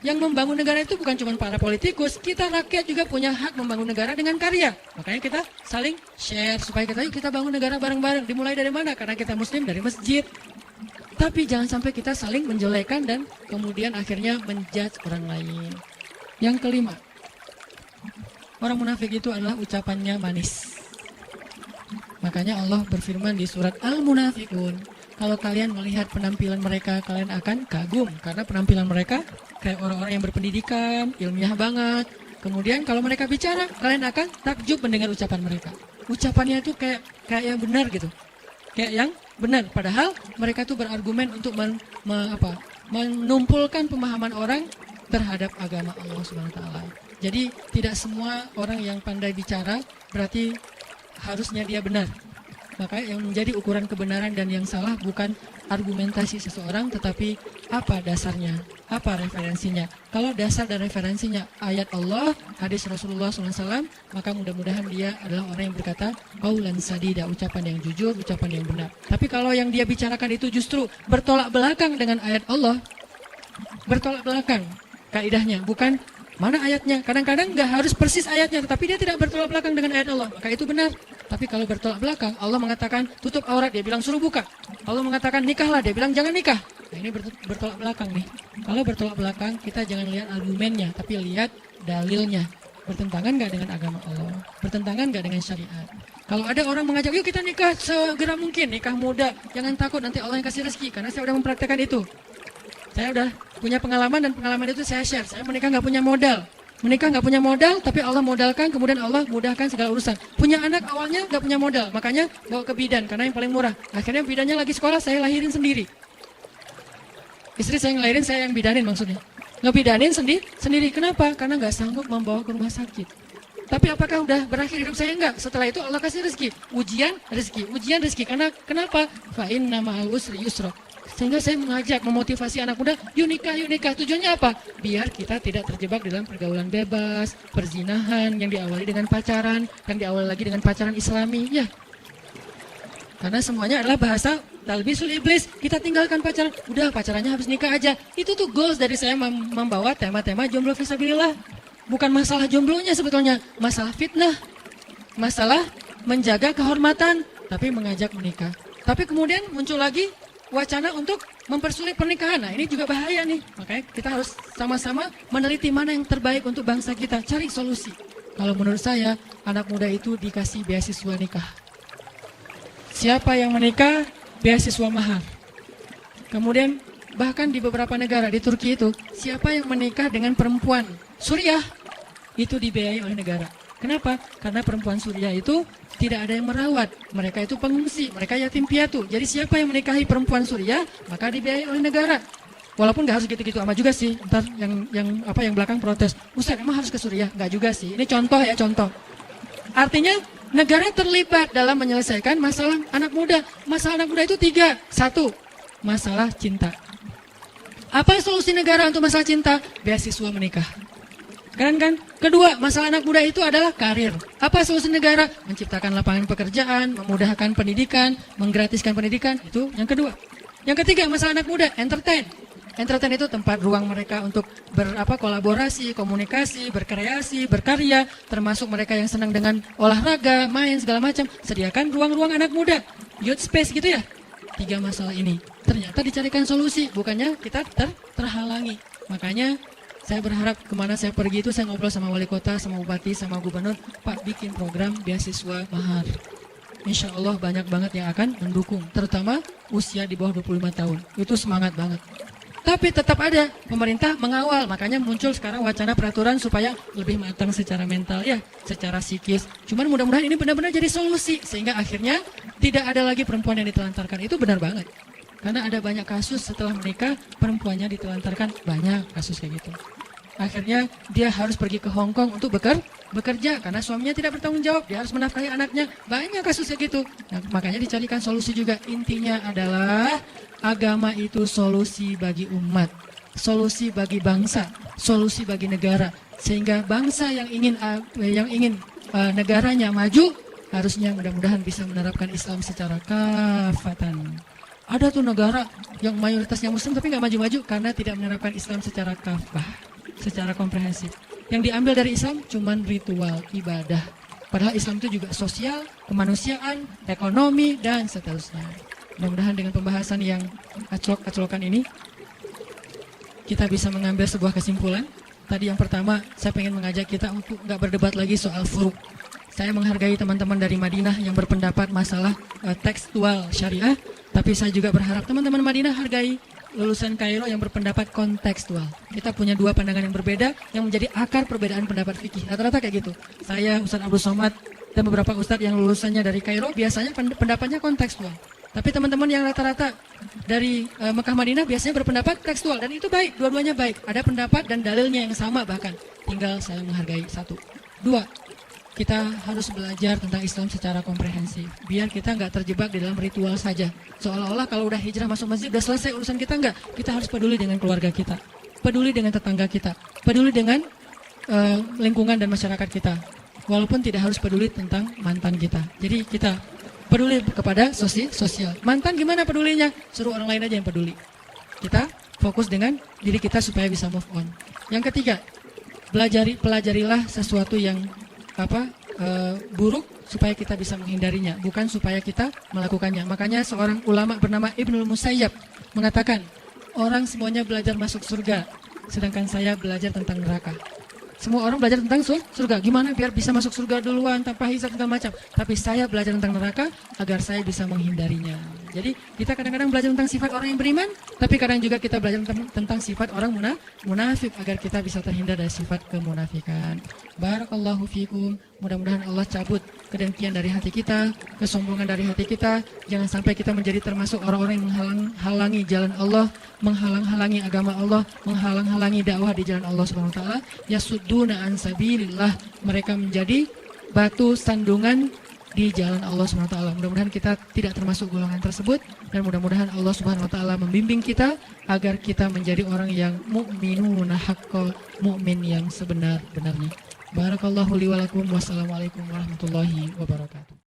Yang membangun negara itu bukan cuma para politikus, kita rakyat juga punya hak membangun negara dengan karya. Makanya kita saling share supaya kita bangun negara bareng-bareng. Dimulai dari mana? Karena kita muslim dari masjid. Tapi jangan sampai kita saling menjelekan dan kemudian akhirnya menjudge orang lain. Yang kelima, orang munafik itu adalah ucapannya manis. Makanya Allah berfirman di surat Al-Munafiqun, kalau kalian melihat penampilan mereka, kalian akan kagum. Karena penampilan mereka kayak orang-orang yang berpendidikan, ilmiah banget. Kemudian kalau mereka bicara, kalian akan takjub mendengar ucapan mereka. Ucapannya itu kayak yang benar gitu. Kayak yang benar. Padahal mereka itu berargumen untuk menumpulkan pemahaman orang terhadap agama Allah SWT. Jadi tidak semua orang yang pandai bicara berarti harusnya dia benar. Maka yang menjadi ukuran kebenaran dan yang salah bukan argumentasi seseorang, tetapi apa dasarnya, apa referensinya. Kalau dasar dan referensinya ayat Allah, hadis Rasulullah SAW, maka mudah-mudahan dia adalah orang yang berkata qaulan sadida, ucapan yang jujur, ucapan yang benar. Tapi kalau yang dia bicarakan itu justru bertolak belakang dengan ayat Allah, bertolak belakang kaidahnya, bukan mana ayatnya. Kadang-kadang nggak harus persis ayatnya, tetapi dia tidak bertolak belakang dengan ayat Allah, maka itu benar. Tapi kalau bertolak belakang, Allah mengatakan tutup aurat, dia bilang suruh buka. Allah mengatakan nikahlah, dia bilang jangan nikah. Nah ini bertolak belakang nih. Kalau bertolak belakang, kita jangan lihat argumennya, tapi lihat dalilnya. Bertentangan nggak dengan agama Allah? Bertentangan nggak dengan syariat? Kalau ada orang mengajak, yuk kita nikah segera mungkin, nikah muda. Jangan takut nanti Allah yang kasih rezeki, karena saya udah mempraktekkan itu. Saya udah punya pengalaman dan pengalaman itu saya share. Saya menikah nggak punya modal. Menikah nggak punya modal, tapi Allah modalkan, kemudian Allah mudahkan segala urusan. Punya anak awalnya nggak punya modal, makanya bawa ke bidan, karena yang paling murah. Akhirnya bidannya lagi sekolah, saya lahirin sendiri. Istri saya yang lahirin, saya yang bidanin maksudnya. Ngebidanin sendiri. Kenapa? Karena nggak sanggup membawa ke rumah sakit. Tapi apakah udah berakhir hidup saya? Enggak. Setelah itu Allah kasih rezeki. Ujian rezeki. Karena kenapa? Fa inna ma'al usri yusra. Sehingga saya mengajak, memotivasi anak muda, yuk nikah. Tujuannya apa? Biar kita tidak terjebak dalam pergaulan bebas, perzinahan yang diawali dengan pacaran, yang diawali lagi dengan pacaran Islami. Ya. Karena semuanya adalah bahasa talbisul iblis. Kita tinggalkan pacaran. Udah pacarannya habis nikah aja. Itu tuh goals dari saya membawa tema-tema jomblo fisabilillah. Bukan masalah jomblonya sebetulnya. Masalah fitnah. Masalah menjaga kehormatan. Tapi mengajak menikah. Tapi kemudian muncul lagi wacana untuk mempersulit pernikahan. Nah ini juga bahaya nih. Makanya kita harus sama-sama meneliti mana yang terbaik untuk bangsa kita. Cari solusi. Kalau menurut saya, anak muda itu dikasih beasiswa nikah. Siapa yang menikah, beasiswa mahar. Kemudian bahkan di beberapa negara, di Turki itu, siapa yang menikah dengan perempuan Suriah, itu dibiayai oleh negara. Kenapa? Karena perempuan Suriah itu tidak ada yang merawat. Mereka itu pengungsi, mereka yatim piatu. Jadi siapa yang menikahi perempuan Suriah, maka dibiayai oleh negara. Walaupun nggak harus gitu-gitu amat juga sih. Ntar yang belakang protes, Ustaz emang harus ke Suriah? Nggak juga sih. Ini contoh. Artinya negara terlibat dalam menyelesaikan masalah anak muda. Masalah anak muda itu 3. 1. Masalah cinta. Apa solusi negara untuk masalah cinta? Beasiswa menikah. Keren kan? Kedua, masalah anak muda itu adalah karir. Apa solusi negara? Menciptakan lapangan pekerjaan, memudahkan pendidikan, menggratiskan pendidikan. Itu yang kedua. Yang ketiga, masalah anak muda, entertain. Entertain itu tempat ruang mereka untuk kolaborasi, komunikasi, berkreasi, berkarya, termasuk mereka yang senang dengan olahraga, main segala macam. Sediakan ruang-ruang anak muda, youth space gitu ya. 3 masalah ini ternyata dicarikan solusi, bukannya kita terhalangi. Makanya saya berharap kemana saya pergi itu saya ngobrol sama wali kota, sama bupati, sama gubernur, Pak bikin program beasiswa mahar. Insya Allah banyak banget yang akan mendukung, terutama usia di bawah 25 tahun. Itu semangat banget. Tapi tetap ada pemerintah mengawal, makanya muncul sekarang wacana peraturan supaya lebih matang secara mental ya, secara psikis. Cuman mudah-mudahan ini benar-benar jadi solusi sehingga akhirnya tidak ada lagi perempuan yang ditelantarkan. Itu benar banget. Karena ada banyak kasus setelah menikah perempuannya ditelantarkan, banyak kasus kayak gitu. Akhirnya dia harus pergi ke Hong Kong untuk bekerja karena suaminya tidak bertanggung jawab, dia harus menafkahi anaknya. Banyak kasus kayak gitu. Nah, makanya dicarikan solusi juga. Intinya adalah agama itu solusi bagi umat, solusi bagi bangsa, solusi bagi negara. Sehingga bangsa yang ingin negaranya maju harusnya mudah-mudahan bisa menerapkan Islam secara kafatan. Ada tuh negara yang mayoritasnya Muslim tapi nggak maju-maju karena tidak menerapkan Islam secara kafah, secara komprehensif. Yang diambil dari Islam cuman ritual ibadah. Padahal Islam itu juga sosial, kemanusiaan, ekonomi, dan seterusnya. Mudah-mudahan dengan pembahasan yang aclok-aclokan ini, kita bisa mengambil sebuah kesimpulan. Tadi yang pertama, saya pengen mengajak kita untuk nggak berdebat lagi soal furuk. Saya menghargai teman-teman dari Madinah yang berpendapat masalah tekstual syariah. Tapi saya juga berharap teman-teman Madinah hargai lulusan Kairo yang berpendapat kontekstual. Kita punya 2 pandangan yang berbeda yang menjadi akar perbedaan pendapat fikih. Rata-rata kayak gitu. Saya, Ustaz Abdul Somad, dan beberapa ustadz yang lulusannya dari Kairo biasanya pendapatnya kontekstual. Tapi teman-teman yang rata-rata dari Mekah Madinah biasanya berpendapat tekstual. Dan itu baik, dua-duanya baik. Ada pendapat dan dalilnya yang sama bahkan. Tinggal saya menghargai 1. 2. Kita harus belajar tentang Islam secara komprehensif. Biar kita nggak terjebak di dalam ritual saja. Seolah-olah kalau udah hijrah masuk masjid, udah selesai urusan kita, nggak. Kita harus peduli dengan keluarga kita. Peduli dengan tetangga kita. Peduli dengan lingkungan dan masyarakat kita. Walaupun tidak harus peduli tentang mantan kita. Jadi kita peduli kepada sosial. Mantan gimana pedulinya? Suruh orang lain aja yang peduli. Kita fokus dengan diri kita supaya bisa move on. Yang ketiga, pelajarilah sesuatu yang buruk supaya kita bisa menghindarinya, bukan supaya kita melakukannya. Makanya seorang ulama bernama Ibnul Musayyab mengatakan, orang semuanya belajar masuk surga, sedangkan saya belajar tentang neraka. Semua orang belajar tentang surga, gimana biar bisa masuk surga duluan tanpa hisab segala macam. Tapi saya belajar tentang neraka agar saya bisa menghindarinya. Jadi kita kadang-kadang belajar tentang sifat orang yang beriman, tapi kadang juga kita belajar tentang sifat orang munafik agar kita bisa terhindar dari sifat kemunafikan. Barakallahu fikum. Mudah-mudahan Allah cabut kedengkian dari hati kita, kesombongan dari hati kita. Jangan sampai kita menjadi termasuk orang-orang yang menghalang-halangi jalan Allah, menghalang-halangi agama Allah, menghalang-halangi dakwah di jalan Allah Subhanahu wa taala. Yasudduna an sabilillah. Mereka menjadi batu sandungan di jalan Allah Subhanahu wa taala. Mudah-mudahan kita tidak termasuk golongan tersebut, dan mudah-mudahan Allah Subhanahu wa taala membimbing kita agar kita menjadi orang yang mukminuna haqqo, mukmin yang sebenar-benarnya. Barakallahu li wa lakum. Wassalamualaikum warahmatullahi wabarakatuh.